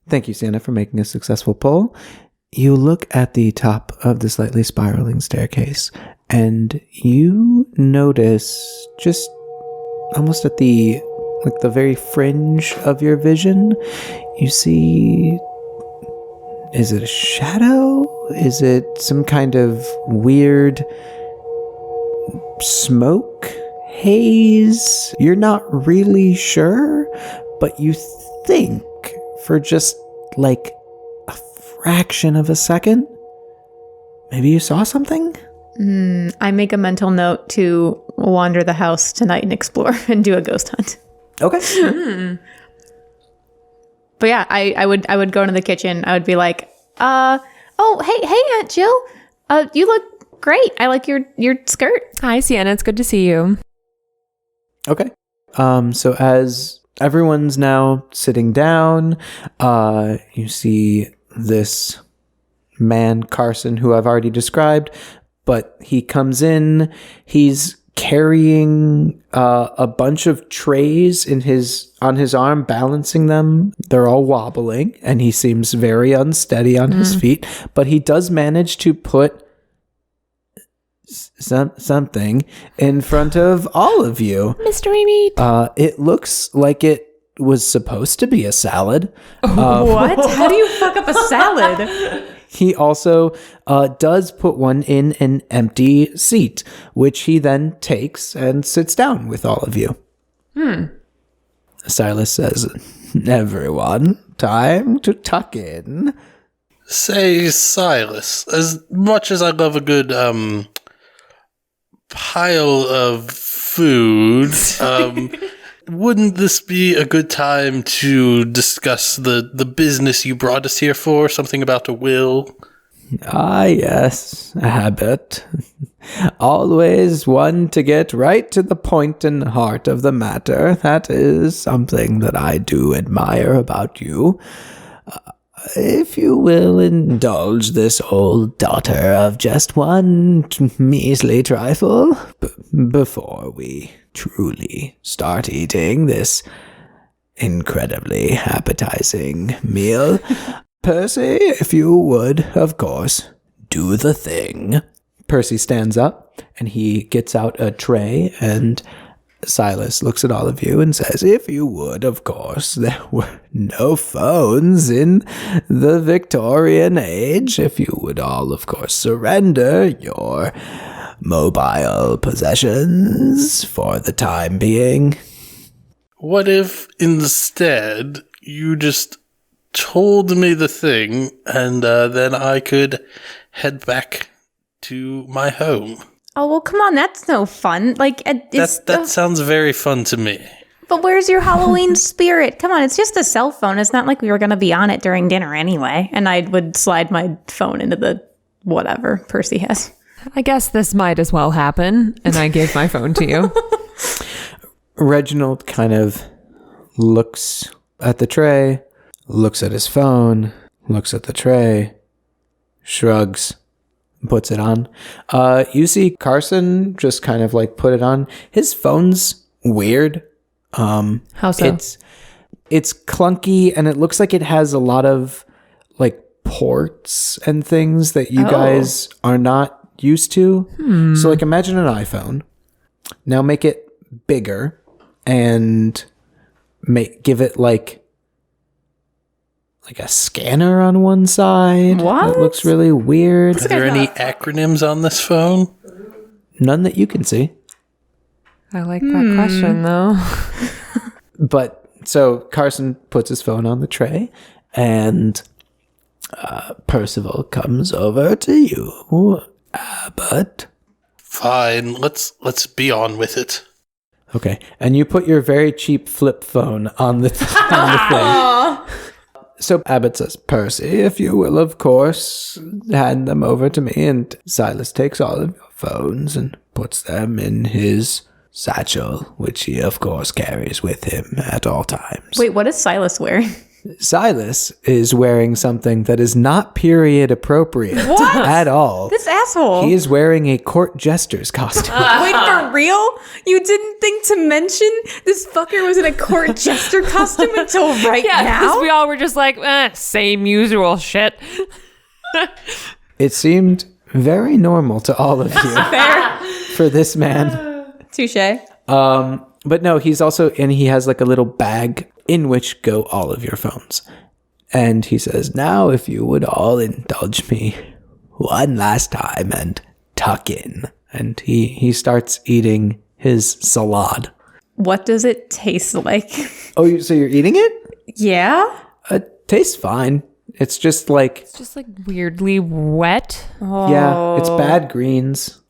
Thank you, Sienna, for making a successful pull. You look at the top of the slightly spiraling staircase, and you notice just almost at the very fringe of your vision, you see, is it a shadow? Is it some kind of weird smoke haze? You're not really sure, but you think for just like a fraction of a second, maybe you saw something? I make a mental note to wander the house tonight and explore and do a ghost hunt. Okay. But yeah, I would go into the kitchen. I would be like, hey, Aunt Jill, you look great. I like your skirt. Hi, Sienna. It's good to see you. Okay. So as everyone's now sitting down, you see this man, Carson, who I've already described, but he comes in, he's carrying a bunch of trays on his arm, balancing them. They're all wobbling, and he seems very unsteady on his feet, but he does manage to put something in front of all of you. Mystery meat. It looks like it was supposed to be a salad. What? How do you fuck up a salad? He also does put one in an empty seat, which he then takes and sits down with all of you. Silas says, "Everyone, time to tuck in." Say, Silas, as much as I love a good pile of food, wouldn't this be a good time to discuss the business you brought us here for? Something about a will? Ah, yes, Abbot. Always one to get right to the point and heart of the matter. That is something that I do admire about you. If you will indulge this old daughter of just one measly trifle before we truly start eating this incredibly appetizing meal. Percy, if you would, of course, do the thing. Percy stands up and he gets out a tray, and Silas looks at all of you and says, "If you would, of course, there were no phones in the Victorian age. If you would all, of course, surrender your mobile possessions for the time being." What if instead you just told me the thing and then I could head back to my home? Oh, well, come on. That's no fun. Like, That sounds very fun to me. But where's your Halloween spirit? Come on, it's just a cell phone. It's not like we were going to be on it during dinner anyway. And I would slide my phone into the whatever Percy has. I guess this might as well happen. And I gave my phone to you. Reginald kind of looks at the tray, looks at his phone, looks at the tray, shrugs, puts it on. You see Carson just kind of like put it on. His phone's weird. How so? It's clunky, and it looks like it has a lot of like ports and things that you guys are not used to. So like imagine an iPhone. Now make it bigger and give it like a scanner on one side. What? It looks really weird. Are there any acronyms on this phone? None that you can see. I like that question, though. But so Carson puts his phone on the tray, and Percival comes over to you, Abbot. Fine, let's be on with it. Okay, and you put your very cheap flip phone on the thing. So Abbot says, "Percy, if you will, of course, hand them over to me." And Silas takes all of your phones and puts them in his satchel, which he, of course, carries with him at all times. Wait, what is Silas wearing? Silas is wearing something that is not period appropriate at all. This asshole. He is wearing a court jester's costume. Wait, for real? You didn't think to mention this fucker was in a court jester costume until right Yeah, now? because we all were just like, same usual shit. It seemed very normal to all of you Fair. for this man. Touche. But no, he's also, and he has like a little bag in which go all of your phones. And he says, now if you would all indulge me one last time and tuck in. And he starts eating his salad. What does it taste like? Oh, so you're eating it? Yeah? It tastes fine. It's just like, It's just like weirdly wet. yeah, it's bad greens.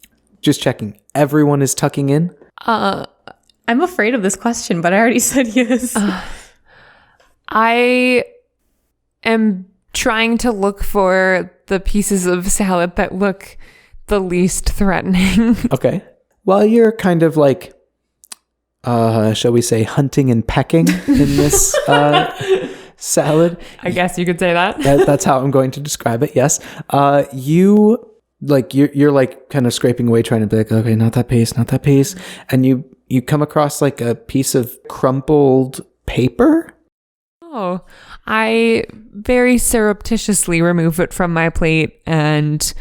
Just checking. Everyone is tucking in? I'm afraid of this question, but I already said yes. I am trying to look for the pieces of salad that look the least threatening. Okay. Well, you're kind of like, shall we say, hunting and pecking in this salad. I guess you could say that. That's how I'm going to describe it. Yes. You're like kind of scraping away, trying to be like, okay, not that piece. And you come across like a piece of crumpled paper. Oh, I very surreptitiously remove it from my plate and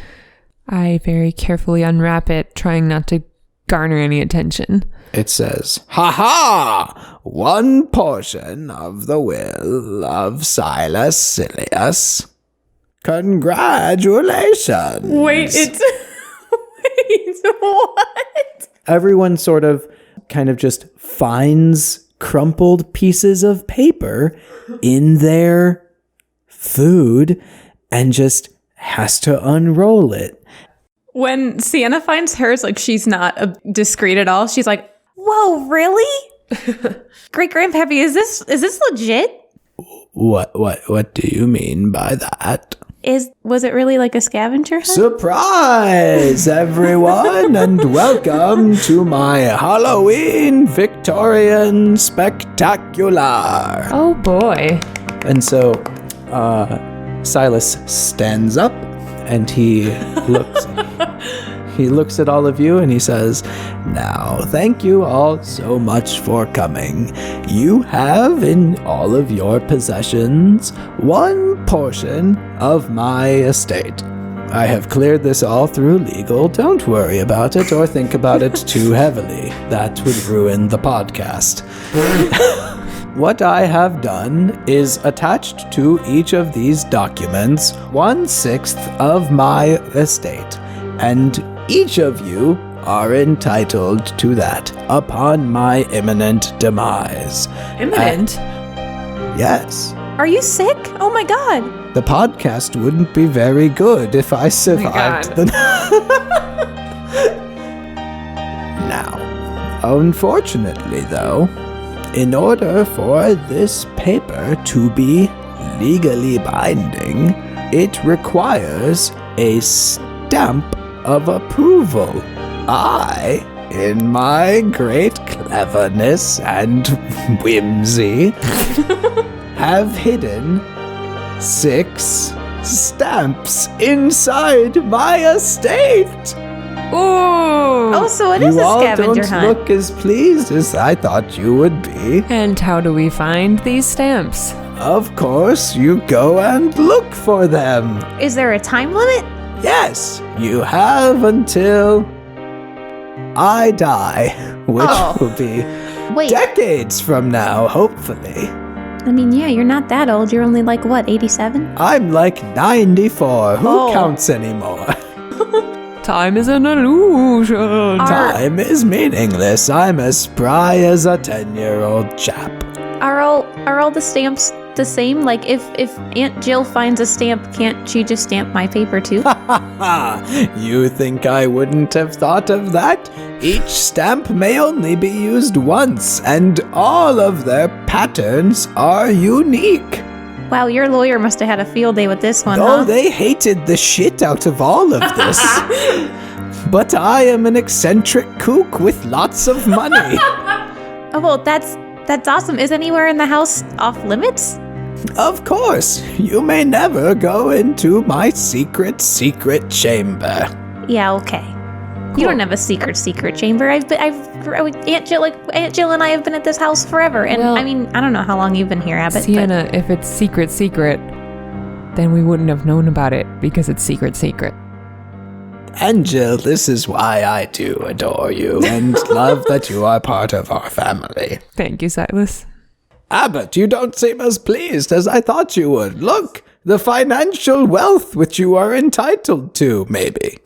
I very carefully unwrap it, trying not to garner any attention. It says, "Ha ha! One portion of the will of Silas Silius. Congratulations!" Wait, what? Everyone sort of kind of just finds crumpled pieces of paper in their food and just has to unroll it. When Sienna finds hers, like, she's not discreet at all. She's like, whoa, really? Great Grandpappy, is this legit? What do you mean by that? Was it really like a scavenger hunt? Surprise, everyone, and welcome to my Halloween Victorian Spectacular. Oh boy. And so Silas stands up and he looks at all of you and he says, "Now, thank you all so much for coming. You have in all of your possessions one portion of my estate. I have cleared this all through legal. Don't worry about it or think about it too heavily. That would ruin the podcast. What I have done is attached to each of these documents 1/6 of my estate, and each of you are entitled to that upon my imminent demise." Imminent? Yes. Are you sick? Oh my god. The podcast wouldn't be very good if I survived God. Now, unfortunately though, in order for this paper to be legally binding, it requires a stamp of approval. I, in my great cleverness and whimsy, have hidden 6 stamps inside my estate. Ooh. Oh, so it is a scavenger You all hunt. don't look as pleased as I thought you would be. And how do we find these stamps? Of course, you go and look for them. Is there a time limit? Yes, you have until I die, which will be Wait. decades from now, hopefully. I mean, yeah, you're not that old. You're only like, what, 87? I'm like 94. Who Oh. counts anymore? Time is an illusion. Time is meaningless. I'm as spry as a 10-year-old chap. Are all the stamps the same? Like, if Aunt Jill finds a stamp, can't she just stamp my paper too? You think I wouldn't have thought of that? Each stamp may only be used once, and all of their patterns are unique. Wow, your lawyer must have had a field day with this one, Oh, huh? they hated the shit out of all of this. But I am an eccentric kook with lots of money. Oh, well, that's awesome. Is anywhere in the house off limits? Of course, you may never go into my secret chamber. Yeah, okay. You don't have a secret chamber. Aunt Jill and I have been at this house forever. And Well, I mean, I don't know how long you've been here, Abbott. Sienna, if it's secret, then we wouldn't have known about it because it's secret. And Jill, this is why I do adore you and love that you are part of our family. Thank you, Silas. Abbott, you don't seem as pleased as I thought you would. Look, the financial wealth which you are entitled to, maybe.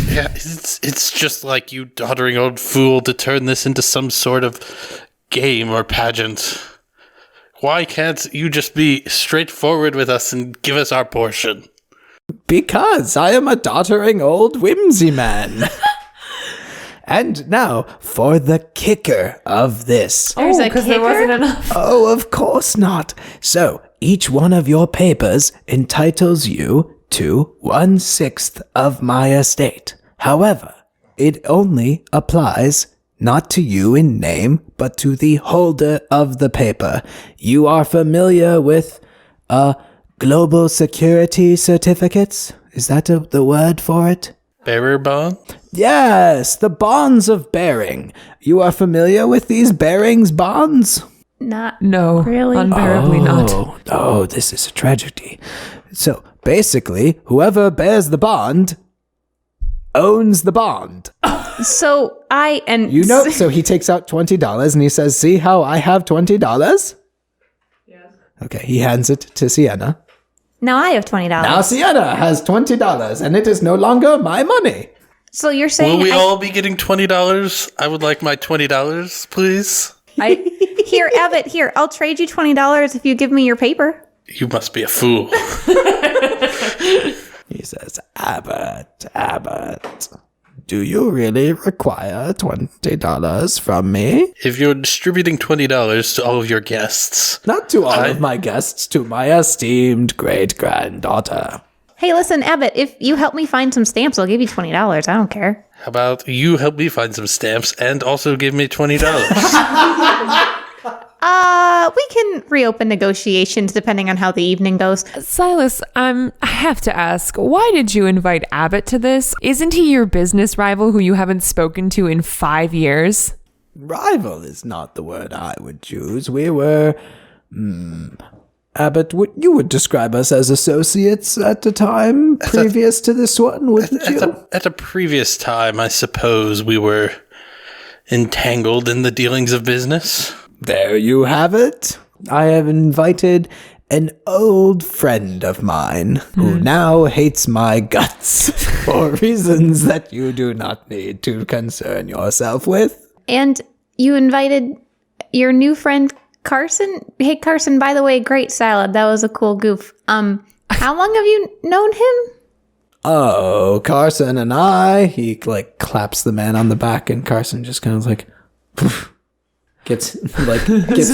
Yeah, it's just like you doddering old fool to turn this into some sort of game or pageant. Why can't you just be straightforward with us and give us our portion? Because I am a doddering old whimsy man. And now for the kicker of this. There's a because there kicker? wasn't enough. Oh, of course not. So, each one of your papers entitles you to 1/6 of my estate. However, it only applies not to you in name, but to the holder of the paper. You are familiar with, global security certificates? Is that the word for it? Bearer bond? Yes, the bonds of bearing. You are familiar with these bearings bonds? Not No, really. unbearably not. Oh, this is a tragedy. So basically, whoever bears the bond owns the bond. So So he takes out $20 and he says, "See how I have $20?" Yes. Okay, he hands it to Sienna. now I have $20. Now Sienna has $20 and it is no longer my money. So you're saying Will we all be getting $20? I would like my $20, please. here, Abbott, here, I'll trade you $20 if you give me your paper. You must be a fool. He says, Abbott, do you really require $20 from me? If you're distributing $20 to all of your guests, Not to all of my guests, to my esteemed great-granddaughter. Hey, listen, Abbott, if you help me find some stamps, I'll give you $20. I don't care. how about you help me find some stamps and also give me $20? We can reopen negotiations depending on how the evening goes. Silas, I have to ask, why did you invite Abbott to this? Isn't he your business rival who you haven't spoken to in 5 years? Rival is not the word I would choose. We were... Abbott, you would describe us as associates at the time previous to this one, wouldn't you? At a previous time, I suppose we were entangled in the dealings of business. There you have it. I have invited an old friend of mine who now hates my guts for reasons that you do not need to concern yourself with. And you invited your new friend, Carson? Hey, Carson, by the way, great salad. That was a cool goof. How long have you known him? Oh, Carson and I. He claps the man on the back, and Carson just kind of poof, gets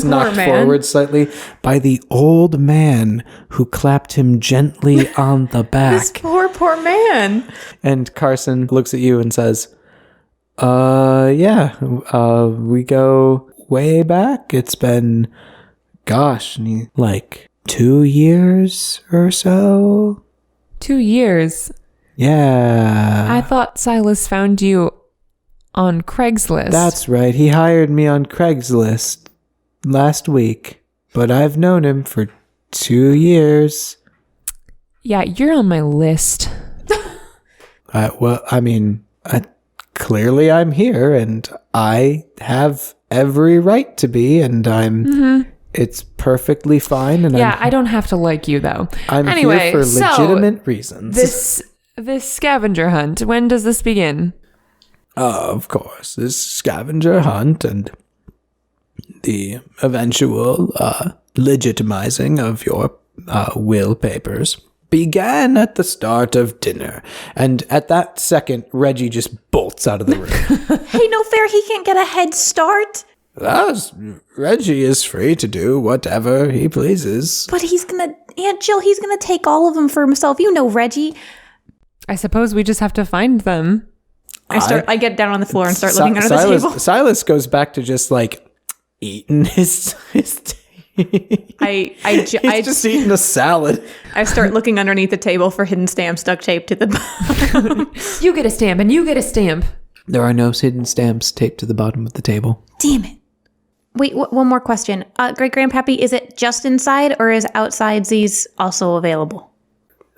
knocked forward slightly by the old man who clapped him gently on the back. This poor man. And Carson looks at you and says, we go way back. It's been, 2 years or so. 2 years? Yeah. I thought Silas found you on Craigslist. That's right. He hired me on Craigslist last week, but I've known him for 2 years. Yeah, you're on my list. Clearly I'm here and I have every right to be, and it's perfectly fine. And I don't have to like you though. I'm here for legitimate reasons. This scavenger hunt, when does this begin? Of course, this scavenger hunt and the eventual legitimizing of your will papers began at the start of dinner. And at that second, Reggie just bolts out of the room. Hey, no fair, he can't get a head start. Reggie is free to do whatever he pleases. But Aunt Jill, he's gonna take all of them for himself. You know Reggie. I suppose we just have to find them. I get down on the floor and start living under the table. Silas goes back to just eating his I just eating a salad. I start looking underneath the table for hidden stamps duct taped to the bottom. You get a stamp and you get a stamp. There are no hidden stamps taped to the bottom of the table. Damn it. Wait, one more question. Great Grandpappy, is it just inside or is outside Z's also available?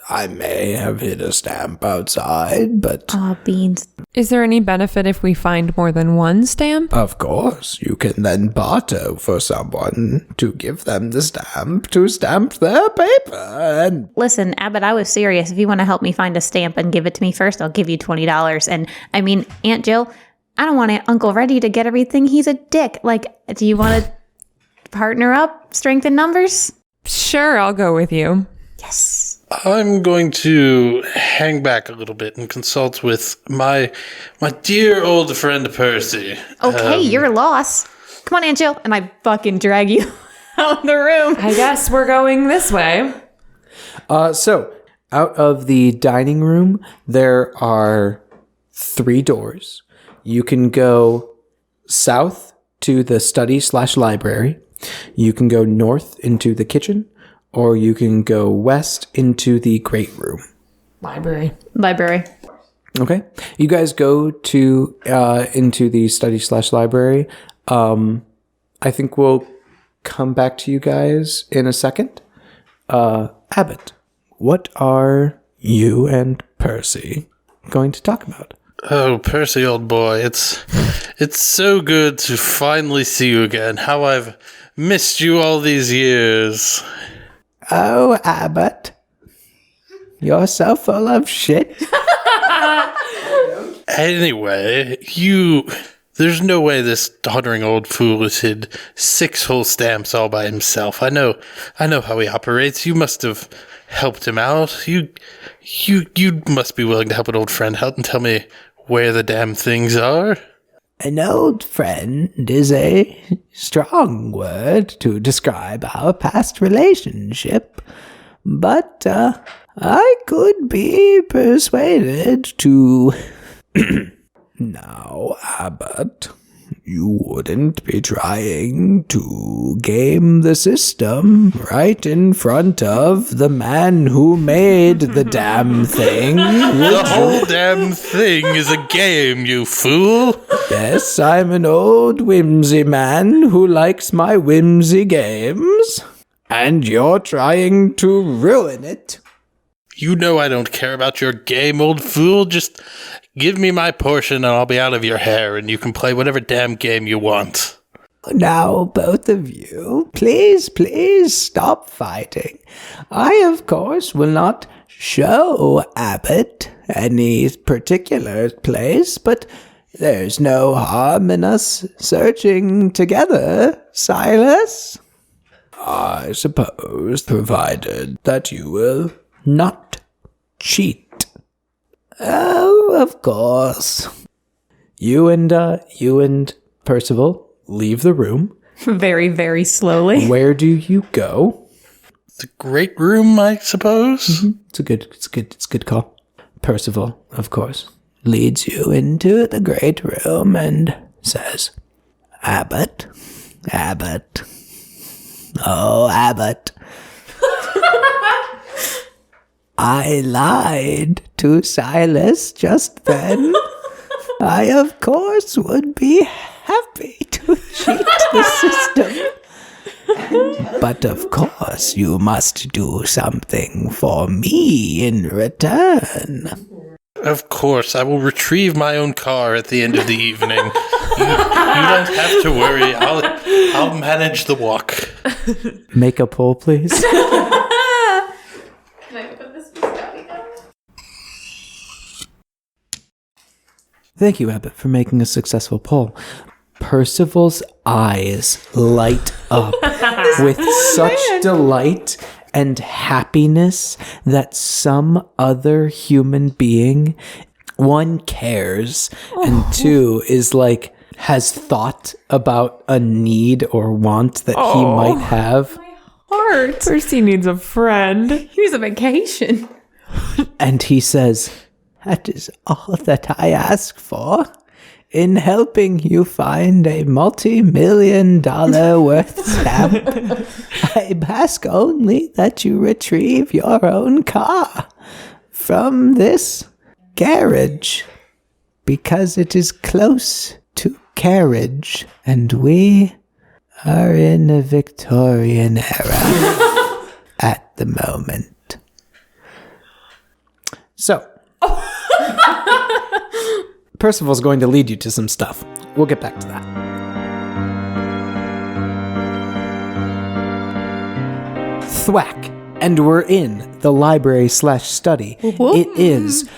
I may have hid a stamp outside, but... Aw, beans. Is there any benefit if we find more than one stamp? Of course, you can then barter for someone to give them the stamp to stamp their paper. And Listen, Abbott, I was serious. If you want to help me find a stamp and give it to me first, I'll give you $20. And I mean, Aunt Jill, I don't want Uncle Reddy to get everything. He's a dick. Like, do you want to partner up, strength in numbers? Sure, I'll go with you. Yes. I'm going to hang back a little bit and consult with my dear old friend Percy. Okay, your loss. Come on, Aunt Jill. And I fucking drag you out of the room. I guess we're going this way. So, out of the dining room, there are 3 doors. You can go south to the study/library. You can go north into the kitchen, or you can go west into the great room. Library. Okay. You guys go to into the study/library. I think we'll come back to you guys in a second. Abbott, what are you and Percy going to talk about? Oh, Percy, old boy, it's so good to finally see you again. How I've missed you all these years. Oh, Abbott, you're so full of shit. Anyway, there's no way this doddering old fool has hid 6 whole stamps all by himself. I know how he operates. You must have helped him out. You must be willing to help an old friend out and tell me where the damn things are. An old friend is a strong word to describe our past relationship, but I could be persuaded to... Now, Abbott, you wouldn't be trying to game the system right in front of the man who made the damn thing. The whole damn thing is a game, you fool. Yes, I'm an old whimsy man who likes my whimsy games, and you're trying to ruin it. You know I don't care about your game, old fool. Just give me my portion and I'll be out of your hair and you can play whatever damn game you want. Now, both of you, please stop fighting. I, of course, will not show Abbott any particular place, but there's no harm in us searching together, Silas. I suppose, provided that you will not cheat. Oh, of course. You and Percival leave the room. Very, very slowly. Where do you go? The great room, I suppose? Mm-hmm. It's a good call. Percival, of course, leads you into the great room and says, Abbott. Oh, Abbott. I lied to Silas just then. I, of course, would be happy to cheat the system. But, of course, you must do something for me in return. Of course, I will retrieve my own car at the end of the evening. You don't have to worry. I'll manage the walk. Make a poll, please. Thank you, Abbott, for making a successful poll. Percival's eyes light up with such delight and happiness that some other human being, 1, cares, and 2, is like, has thought about a need or want that he might have. Heart. Percy needs a friend. He needs a vacation. And he says, that is all that I ask for. in helping you find a multi-million-dollar worth stamp. I ask only that you retrieve your own car from this garage, because it is close to carriage, and we are in a Victorian era at the moment. So, Percival's going to lead you to some stuff. We'll get back to that. Thwack, and we're in the library/study. It is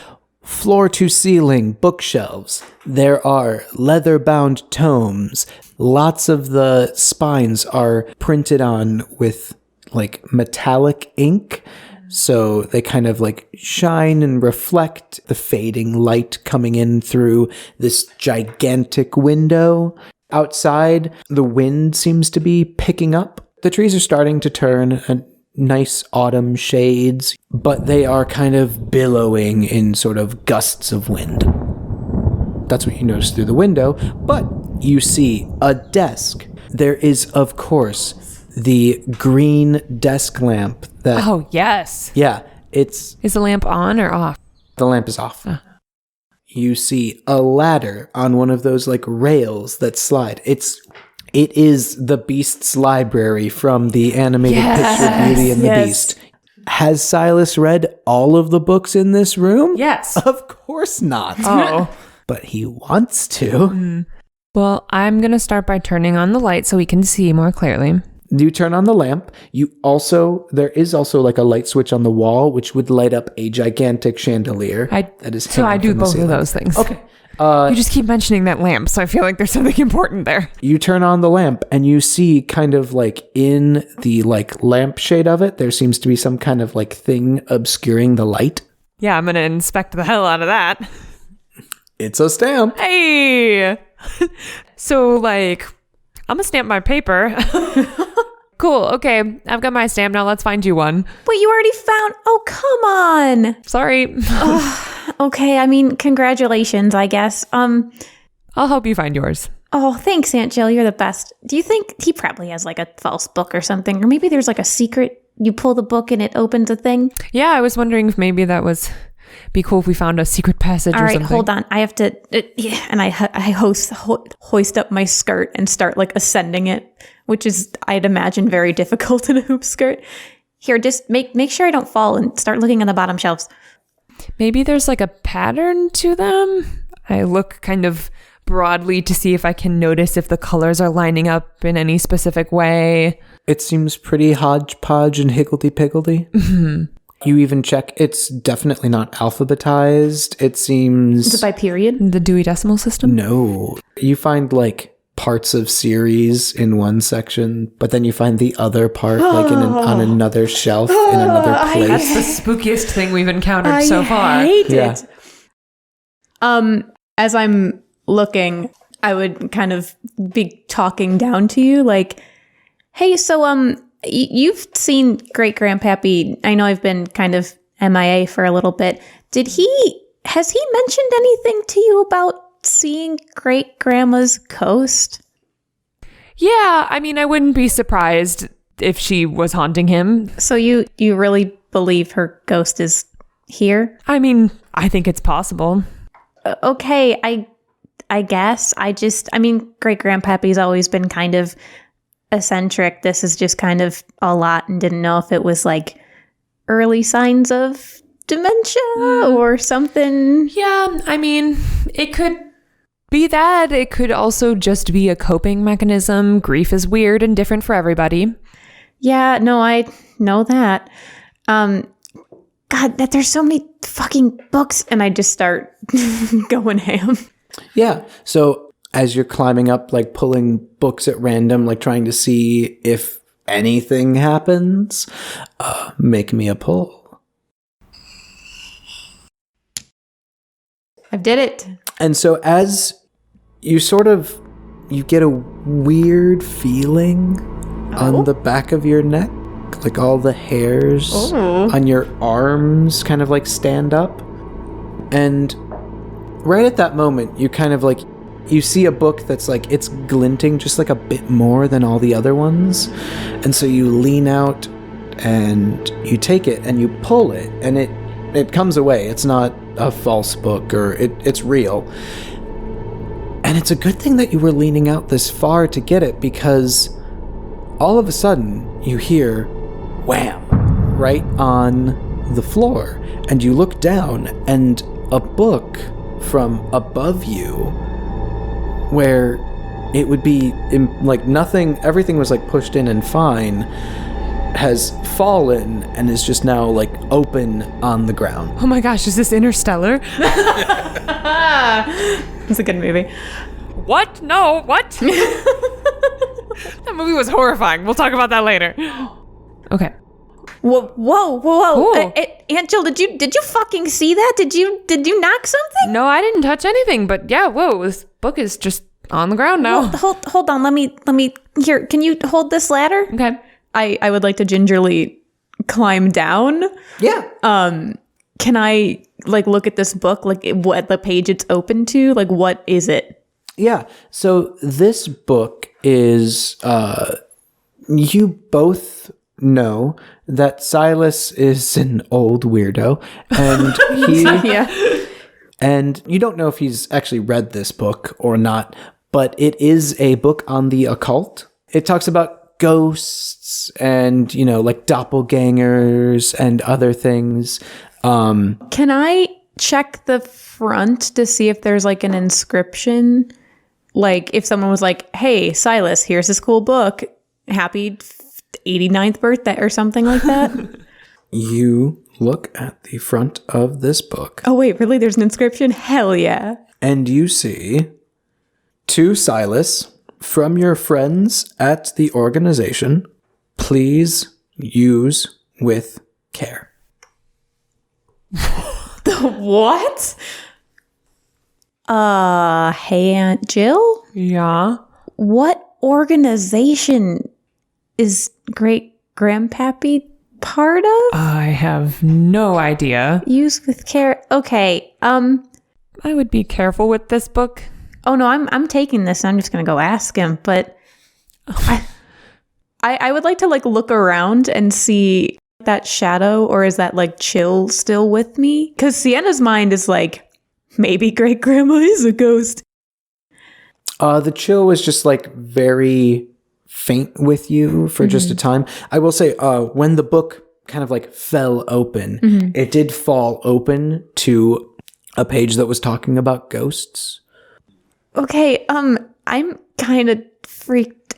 floor-to-ceiling bookshelves. There are leather-bound tomes. Lots of the spines are printed on with like metallic ink. So they kind of like shine and reflect the fading light coming in through this gigantic window. Outside, the wind seems to be picking up. The trees are starting to turn a nice autumn shades, but they are kind of billowing in sort of gusts of wind. That's what you notice through the window, but you see a desk. There is, of course, the green desk lamp that... Oh, yes. Yeah, it's... Is the lamp on or off? The lamp is off. You see a ladder on one of those like rails that slide. It is the Beast's library from the animated picture Beauty and the Beast. Has Silas read all of the books in this room? Yes. Of course not. Oh. But he wants to. Well, I'm going to start by turning on the light so we can see more clearly. You turn on the lamp. There is also like a light switch on the wall, which would light up a gigantic chandelier. So I do both of those things. Okay. You just keep mentioning that lamp, so I feel like there's something important there. You turn on the lamp and you see kind of like in the like lampshade of it, there seems to be some kind of like thing obscuring the light. Yeah, I'm going to inspect the hell out of that. It's a stamp. Hey! So, like, I'm going to stamp my paper. Cool. Okay. I've got my stamp. Now let's find you one. Wait, you already found... Oh, come on. Sorry. Okay, I mean, congratulations, I guess. I'll help you find yours. Oh, thanks, Aunt Jill. You're the best. Do you think he probably has like a false book or something? Or maybe there's like a secret. You pull the book and it opens a thing? Yeah, I was wondering if maybe that was... Be cool if we found a secret passage or something. All right, hold on. I have to... and I hoist up my skirt and start like ascending it, which is, I'd imagine, very difficult in a hoop skirt. Here, just make sure I don't fall and start looking on the bottom shelves. Maybe there's like a pattern to them. I look kind of broadly to see if I can notice if the colors are lining up in any specific way. It seems pretty hodgepodge and higgledy-piggledy. Mm-hmm. You even check, it's definitely not alphabetized. It seems... Is it by period? The Dewey Decimal System? No. You find like parts of series in one section, but then you find the other part like on another shelf in another place. That's the spookiest thing we've encountered so far. I hate it. As I'm looking, I would kind of be talking down to you like, hey, so you've seen Great Grandpappy. I know I've been kind of MIA for a little bit. Has he mentioned anything to you about seeing Great Grandma's ghost? Yeah, I mean, I wouldn't be surprised if she was haunting him. So you really believe her ghost is here? I mean, I think it's possible. Okay, I guess. I mean, Great Grandpappy's always been kind of eccentric. This is just kind of a lot, and didn't know if it was like early signs of dementia or something. Yeah, I mean, it could be that. It could also just be a coping mechanism. Grief is weird and different for everybody. Yeah, no, I know that. God, that there's so many fucking books, and I just start going ham. Yeah, so as you're climbing up, like pulling books at random, like trying to see if anything happens, make me a pull. I did it. And so as you you get a weird feeling on the back of your neck, like all the hairs on your arms kind of like stand up. And right at that moment, you kind of like, you see a book that's like, it's glinting just like a bit more than all the other ones. And so you lean out and you take it and you pull it, and it comes away. It's not a false book, or it's real. And it's a good thing that you were leaning out this far to get it, because all of a sudden you hear wham right on the floor, and you look down and a book from above you, where it would be like nothing, everything was like pushed in and fine, has fallen and is just now like open on the ground. Oh my gosh, is this Interstellar? It's a good movie. What? No, what? That movie was horrifying. We'll talk about that later. Okay. Whoa. Aunt Jill, did you fucking see that? Did you knock something? No, I didn't touch anything, but yeah, whoa, this book is just on the ground now. Hold on, let me here, can you hold this ladder? Okay. I would like to gingerly climb down. Yeah. Can I like look at this book, like what the page it's open to? Like what is it? Yeah. So this book is, you both know that Silas is an old weirdo, and Yeah. and you don't know if he's actually read this book or not, but it is a book on the occult. It talks about ghosts and, like doppelgangers and other things. Can I check the front to see if there's like an inscription? Like if someone was like, "Hey, Silas, here's this cool book. Happy 89th birthday," or something like that. You look at the front of this book. Oh wait, really? There's an inscription? Hell yeah. And you see, "To Silas, from your friends at the organization, please use with care." What? Hey Aunt Jill? Yeah. What organization is Great Grandpappy part of? I have no idea. Use with care. Okay. I would be careful with this book. Oh no, I'm taking this. I'm just gonna go ask him. But I would like to like look around and see that shadow, or is that like chill still with me? Because Sienna's mind is like, maybe great grandma is a ghost. The chill was just like very faint with you for just a time. I will say, when the book kind of like fell open, it did fall open to a page that was talking about ghosts. Okay, I'm kind of freaked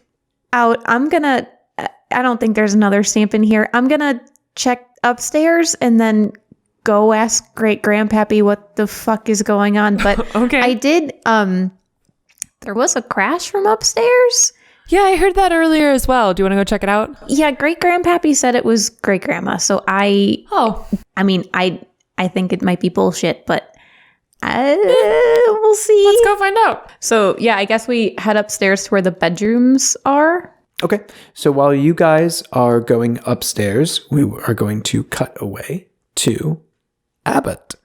out. I don't think there's another stamp in here. I'm gonna check upstairs and then go ask Great Grandpappy what the fuck is going on. But Okay. I did, there was a crash from upstairs. Yeah, I heard that earlier as well. Do you want to go check it out? Yeah, Great Grandpappy said it was Great Grandma. So I mean, I think it might be bullshit, but we'll see. Let's go find out. So yeah, I guess we head upstairs to where the bedrooms are. Okay, so while you guys are going upstairs, we are going to cut away to Abbot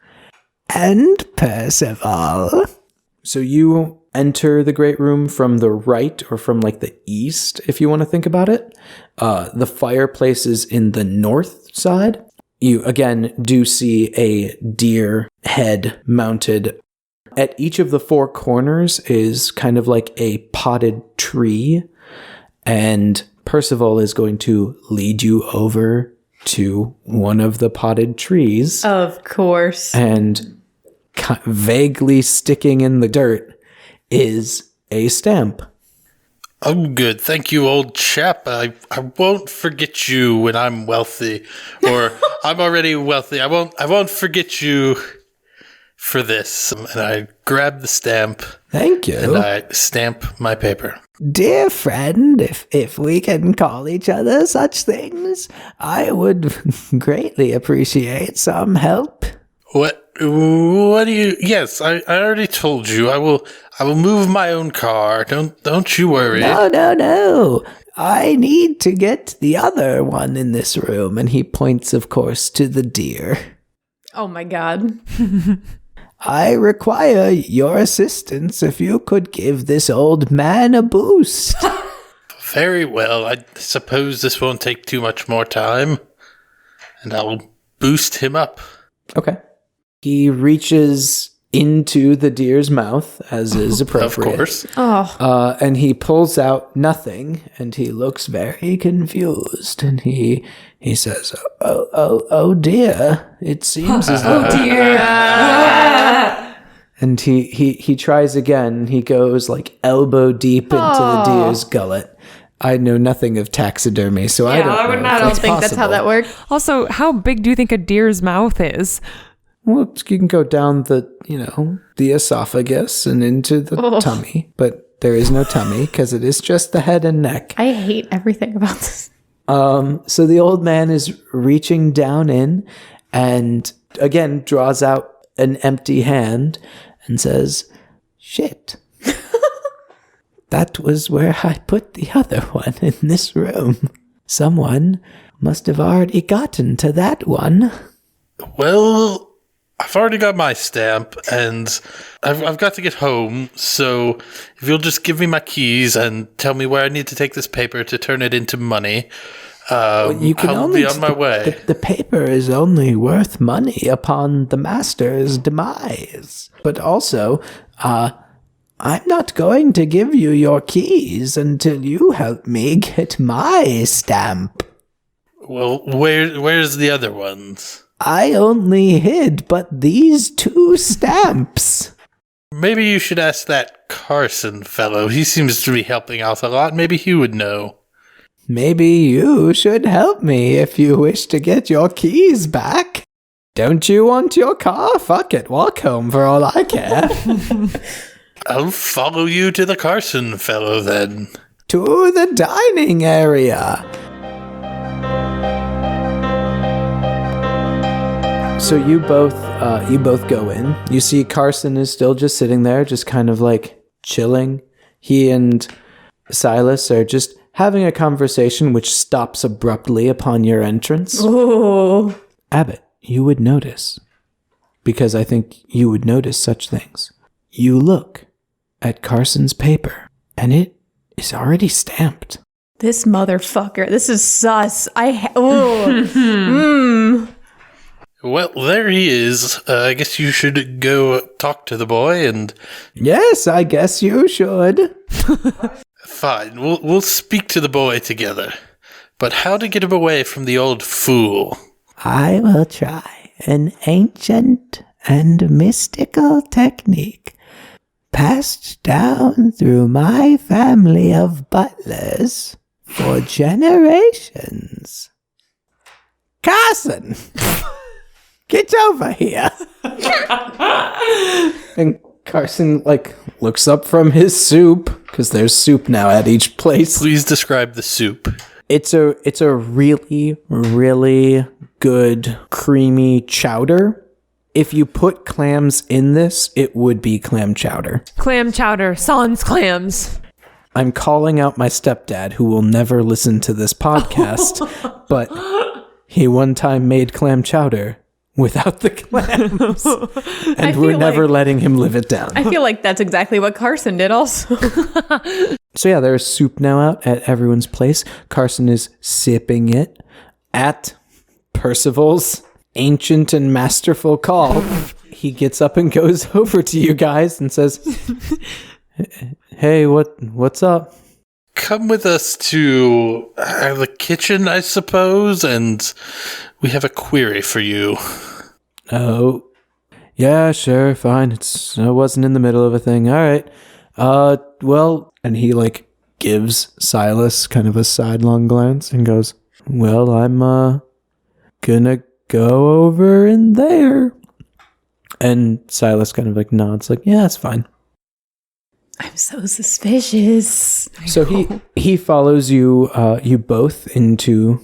and Percival. So you enter the great room from the right, or from like the east, if you want to think about it. The fireplace is in the north side. You again do see a deer head mounted. At each of the four corners is kind of like a potted tree, and Percival is going to lead you over to one of the potted trees. Of course. And vaguely sticking in the dirt is a stamp. Oh, good. Thank you, old chap. I won't forget you when I'm wealthy, or I'm already wealthy. I won't forget you for this. And I grab the stamp. Thank you. And I stamp my paper. Dear friend, if we can call each other such things, I would greatly appreciate some help. What do you? Yes, I already told you. I will move my own car. Don't you worry. No. I need to get the other one in this room. And he points, of course, to the deer. Oh my god. I require your assistance if you could give this old man a boost. Very well. I suppose this won't take too much more time. And I'll boost him up. Okay. He reaches into the deer's mouth, as is appropriate. Of course. And he pulls out nothing, and he looks very confused. And he says, oh dear, it seems as though... Oh dear. And he tries again. He goes like elbow deep into the deer's gullet. I know nothing of taxidermy, so I don't know. I don't think that's how that works. Also, how big do you think a deer's mouth is? Well, you can go down the esophagus and into the tummy, but there is no tummy because it is just the head and neck. I hate everything about this. So the old man is reaching down in and again draws out an empty hand and says, "Shit. That was where I put the other one in this room. Someone must have already gotten to that one." Well, I've already got my stamp, and I've got to get home, so if you'll just give me my keys and tell me where I need to take this paper to turn it into money, I'll be on my way. The paper is only worth money upon the master's demise. But also, I'm not going to give you your keys until you help me get my stamp. Well, where's the other ones? I only hid but these 2 stamps. Maybe you should ask that Carson fellow. He seems to be helping out a lot. Maybe he would know. Maybe you should help me if you wish to get your keys back. Don't you want your car? Fuck it, walk home for all I care. I'll follow you to the Carson fellow then. To the dining area. So you both go in. You see Carson is still just sitting there, just kind of like chilling. He and Silas are just having a conversation which stops abruptly upon your entrance. Oh. Abbot, you would notice, because I think you would notice such things. You look at Carson's paper, and it is already stamped. This motherfucker. This is sus. Well, there he is. I guess you should go talk to the boy and... Yes, I guess you should. Fine, we'll speak to the boy together. But how to get him away from the old fool? I will try an ancient and mystical technique passed down through my family of butlers for generations. Carson! Get over here. And Carson, looks up from his soup, because there's soup now at each place. Please describe the soup. It's a really, really good, creamy chowder. If you put clams in this, it would be clam chowder. Clam chowder. Sans clams. I'm calling out my stepdad, who will never listen to this podcast, but he one time made clam chowder without the clams, and we're never letting him live it down. I feel like that's exactly what Carson did also. So yeah, there's soup now out at everyone's place. Carson is sipping it at Percival's ancient and masterful call. He gets up and goes over to you guys and says, "Hey, what's up?" Come with us to the kitchen, I suppose, and we have a query for you. Oh, yeah, sure, fine. I wasn't in the middle of a thing. All right. Well, and he gives Silas kind of a sidelong glance and goes, "Well, I'm gonna go over in there." And Silas kind of nods, yeah, that's fine. I'm so suspicious. So he follows you you both into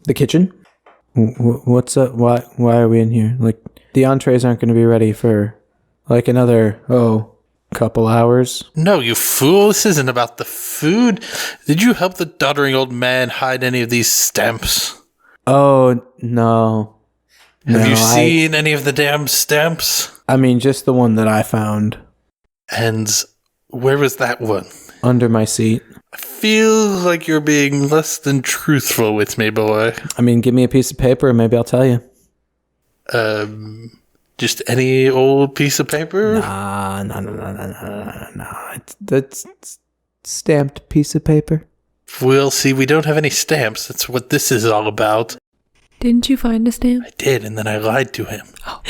the kitchen. What's up? Why are we in here? The entrees aren't going to be ready for another couple hours. No, you fool. This isn't about the food. Did you help the doddering old man hide any of these stamps? Oh, no. Have you seen any of the damn stamps? I mean, just the one that I found And where was that one? under my seat. I feel like you're being less than truthful with me, boy. I mean, give me a piece of paper and maybe I'll tell you. Just any old piece of paper? No. That's stamped piece of paper. We'll see, we don't have any stamps. That's what this is all about. Didn't you find a stamp? I did, and then I lied to him. Oh.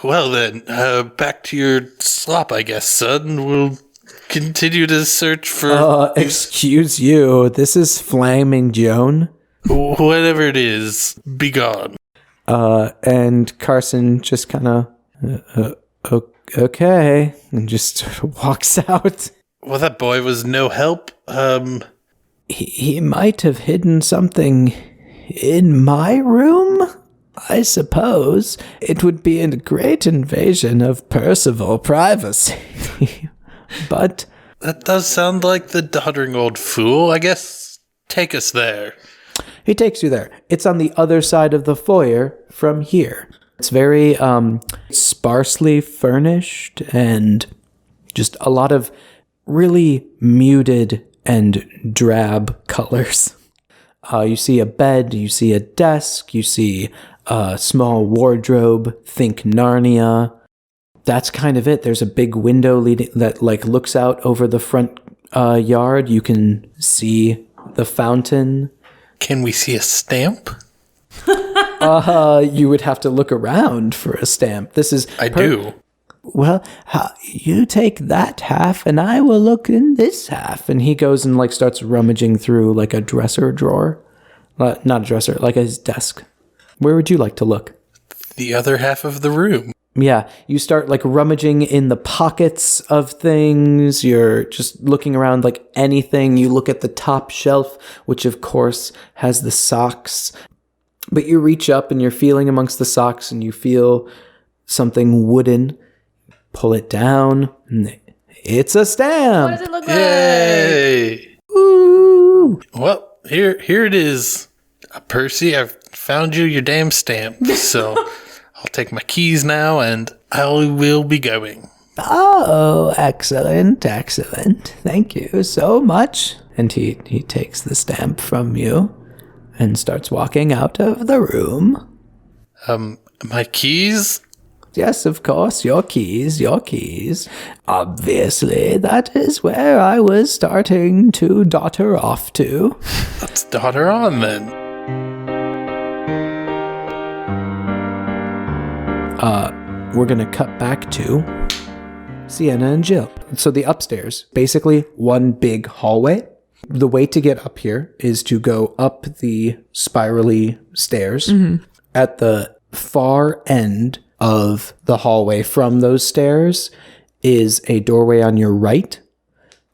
Well then, back to your slop, I guess, son. We'll continue to search for... excuse you. This is Flaming Joan. Whatever it is, be gone. And Carson just kind of, okay, and just walks out. Well, that boy was no help. He might have hidden something in my room, I suppose. It would be a great invasion of Percival privacy. But... That does sound like the doddering old fool. I guess take us there. He takes you there. It's on the other side of the foyer from here. It's very sparsely furnished and just a lot of really muted and drab colors. You see a bed, you see a desk, you see a small wardrobe, think Narnia. That's kind of it. There's a big window that looks out over the front yard. You can see the fountain. Can we see a stamp? You would have to look around for a stamp. This is... I do. Well, you take that half and I will look in this half. And he goes and starts rummaging through a dresser drawer. Not a dresser, his desk. Where would you like to look? The other half of the room. Yeah, you start rummaging in the pockets of things. You're just looking around anything. You look at the top shelf, which of course has the socks. But you reach up and you're feeling amongst the socks and you feel something wooden. Pull it down. And it's a stamp. What does it look Yay! Ooh. Well, here it is. Percy, I've found you your damn stamp. So I'll take my keys now and I will be going. Oh, excellent. Thank you so much. And he takes the stamp from you and starts walking out of the room. My keys? Yes, of course, your keys. Obviously, that is where I was starting to dotter off to. Let's dot her on then. We're going to cut back to Sienna and Jill. So the upstairs, basically one big hallway. The way to get up here is to go up the spirally stairs. Mm-hmm. At the far end of the hallway from those stairs is a doorway on your right.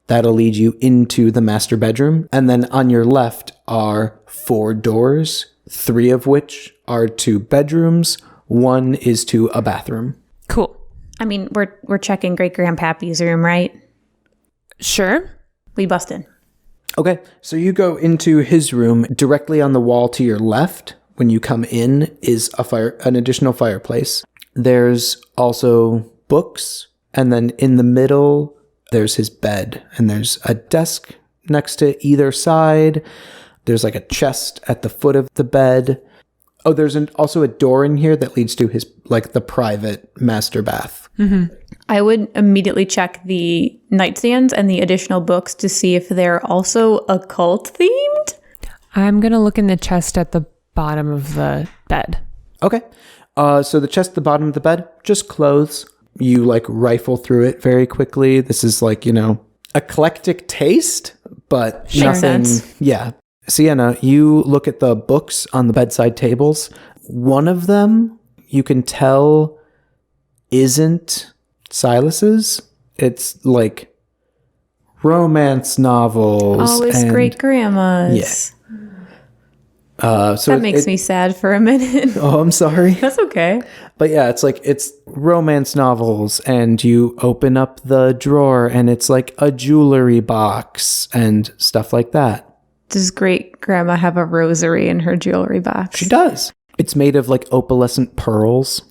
That'll lead you into the master bedroom. And then on your left are 4 doors, 3 of which are to bedrooms. 1 is to a bathroom. Cool. I mean, we're checking Great Grandpappy's room, right? Sure. We bust in. Okay, so you go into his room. Directly on the wall to your left, when you come in, is an additional fireplace. There's also books, and then in the middle, there's his bed, and there's a desk next to either side. There's a chest at the foot of the bed. Oh, there's also a door in here that leads to his, the private master bath. Mm-hmm. I would immediately check the nightstands and the additional books to see if they're also occult themed. I'm going to look in the chest at the bottom of the bed. Okay. So the chest at the bottom of the bed, just clothes. You rifle through it very quickly. This is eclectic taste, but Sure. nothing. Makes sense. Yeah. Sienna, you look at the books on the bedside tables. One of them you can tell isn't Silas's. It's romance novels. Oh, it's great grandma's. So that makes me sad for a minute. Oh, I'm sorry. That's okay. But yeah, it's romance novels, and you open up the drawer and it's a jewelry box and stuff like that. Does great grandma have a rosary in her jewelry box? She does. It's made of opalescent pearls.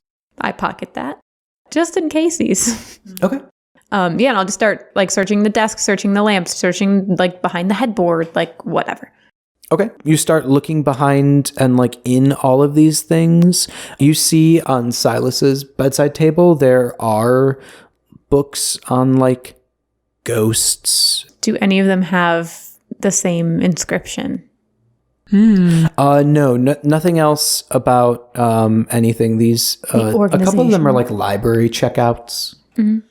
I pocket that just in case. Okay. And I'll just start like searching the desk, searching the lamps, searching like behind the headboard, like whatever. Okay. You start looking behind and like in all of these things. You see on Silas's bedside table, there are books on like ghosts. Do any of them have the same inscription? No, nothing else about anything. These a couple of them are like library checkouts.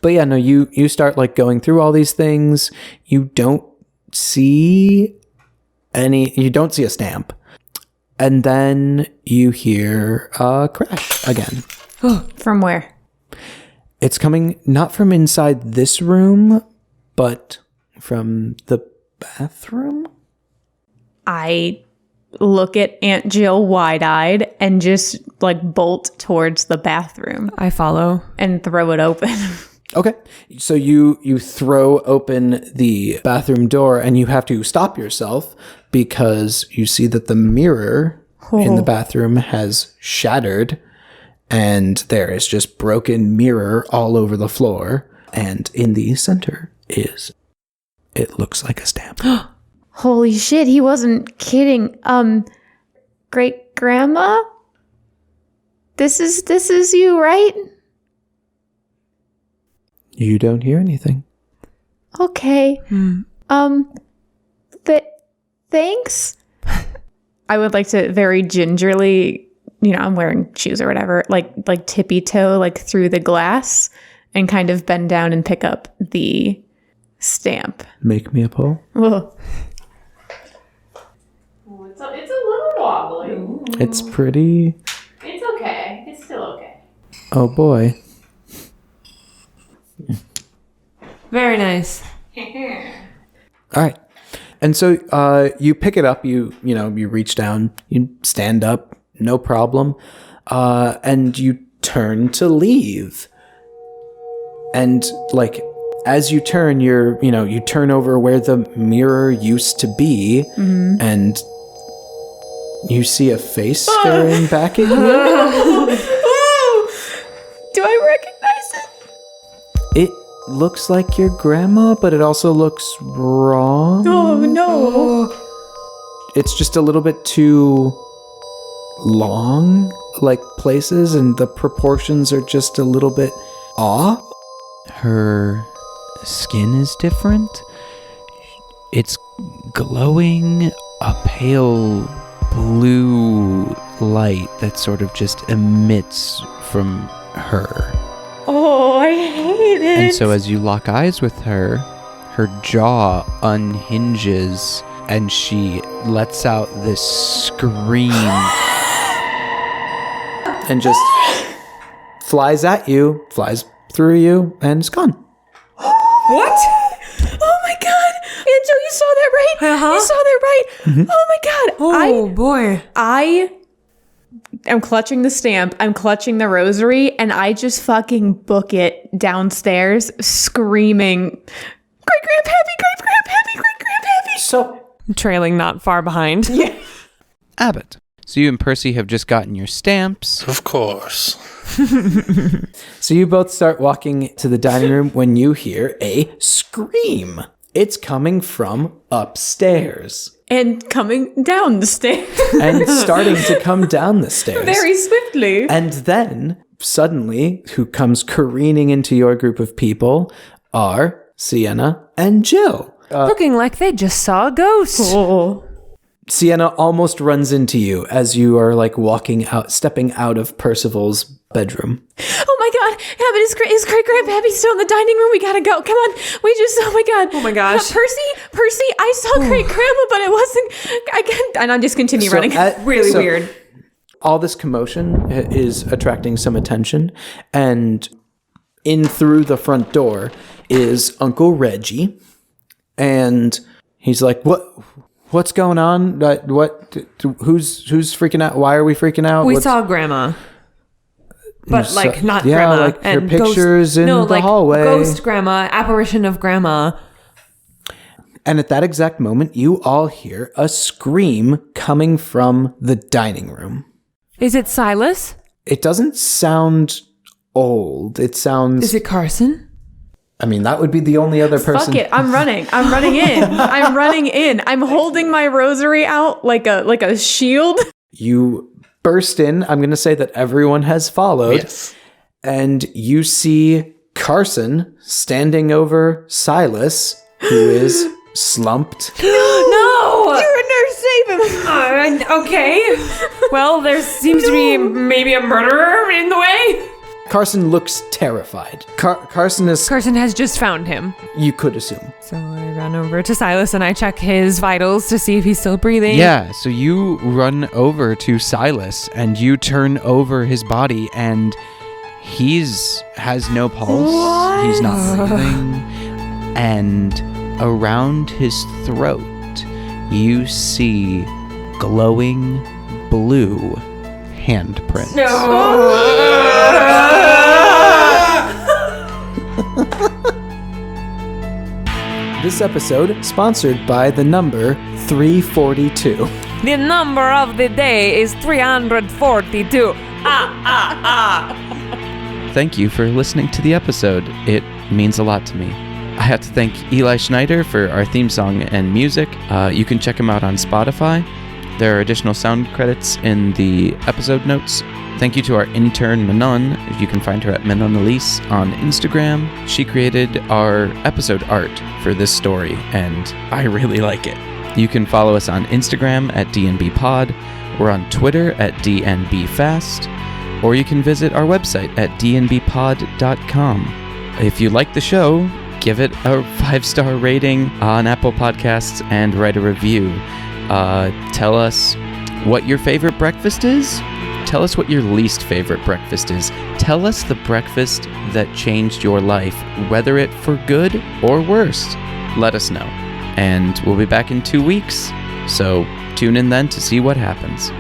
But yeah, no, you start like going through all these things. You don't see a stamp. And then you hear a crash again. From where? It's coming not from inside this room, but from the bathroom. I look at Aunt Jill wide-eyed and just like bolt towards the bathroom I follow. and throw it open. Okay. So you throw open the bathroom door and you have to stop yourself because you see that the mirror in the bathroom has shattered and there is just broken mirror all over the floor. And in the center it looks like a stamp. Holy shit, he wasn't kidding. Great grandma? This is you, right? You don't hear anything. Okay. Thanks. I would like to very gingerly, I'm wearing shoes or whatever, like tippy toe like through the glass and kind of bend down and pick up the stamp. Make me a pull. Whoa. It's a little wobbly. It's pretty. It's okay. It's still okay. Oh boy. Very nice. All right. And so you pick it up, you reach down, you stand up, no problem. And you turn to leave. And like as you turn, you turn over where the mirror used to be, and you see a face staring back at you. Do I recognize it? It looks like your grandma, but it also looks wrong. Oh no. It's just a little bit too long, like places, and the proportions are just a little bit off. Her skin is different. It's glowing a pale blue light that sort of just emits from her. Oh, I hate it. And so as you lock eyes with her, her jaw unhinges and she lets out this scream and just flies at you, flies through you, and is gone. What? Oh my god! Angel, you saw that right? Uh-huh. You saw that right? Oh my god! Oh boy. I am clutching the stamp, I'm clutching the rosary, and I just fucking book it downstairs, screaming, "Great grandpappy, great grandpappy, great grandpappy!" So, Trailing not far behind. Yeah. Abbot, so you and Percy have just gotten your stamps. Of course. So you both start walking to the dining room when you hear a scream. It's coming from upstairs. And coming down the stairs. And starting to come down the stairs. Very swiftly. And then, suddenly, who comes careening into your group of people are Sienna and Jill. Looking like they just saw a ghost. Oh. Sienna almost runs into you as you are like stepping out of Percival's bedroom. Oh my god, Abbot, is great grandpappy still in the dining room? We gotta go. Come on. Oh my god. Oh my gosh. Percy, I saw great grandma, but it wasn't, I can't, and I'm just continue running. Really weird. All this commotion is attracting some attention, and in through the front door is Uncle Reggie, and he's like, What's going on? Who's freaking out? Why are we freaking out? We saw grandma. But like not yeah, grandma. like her and pictures in the hallway. Ghost grandma, apparition of grandma. And at that exact moment, you all hear a scream coming from the dining room. Is it Silas? It doesn't sound old. It sounds... Is it Carson? I mean, that would be the only other person. Fuck it, I'm running in. I'm running in. I'm holding my rosary out like a shield. You burst in. I'm going to say that everyone has followed. Yes. And you see Carson standing over Silas, who is slumped. No! You're a nurse, save him. Okay. Well, there seems to be maybe a murderer in the way. Carson looks terrified. Carson has just found him. You could assume. So I run over to Silas and I check his vitals to see if he's still breathing. Yeah, so you run over to Silas and you turn over his body and has no pulse. What? He's not breathing. And around his throat, you see glowing blue handprints. This episode sponsored by the number 342. The number of the day is 342. Thank you for listening to the episode. It means a lot to me. I have to thank Eli Schneider for our theme song and music. You can check him out on Spotify. There are additional sound credits in the episode notes. Thank you to our intern, Mannon. You can find her at Mannon Elise on Instagram. She created our episode art for this story, and I really like it. You can follow us on Instagram at DNBpod. We're on Twitter at DNBfast. Or you can visit our website at dnbpod.com. If you like the show, give it a 5-star rating on Apple Podcasts and write a review. Tell us what your favorite breakfast is. Tell us what your least favorite breakfast is. Tell us the breakfast that changed your life, whether it for good or worse. Let us know. And we'll be back in 2 weeks, so tune in then to see what happens.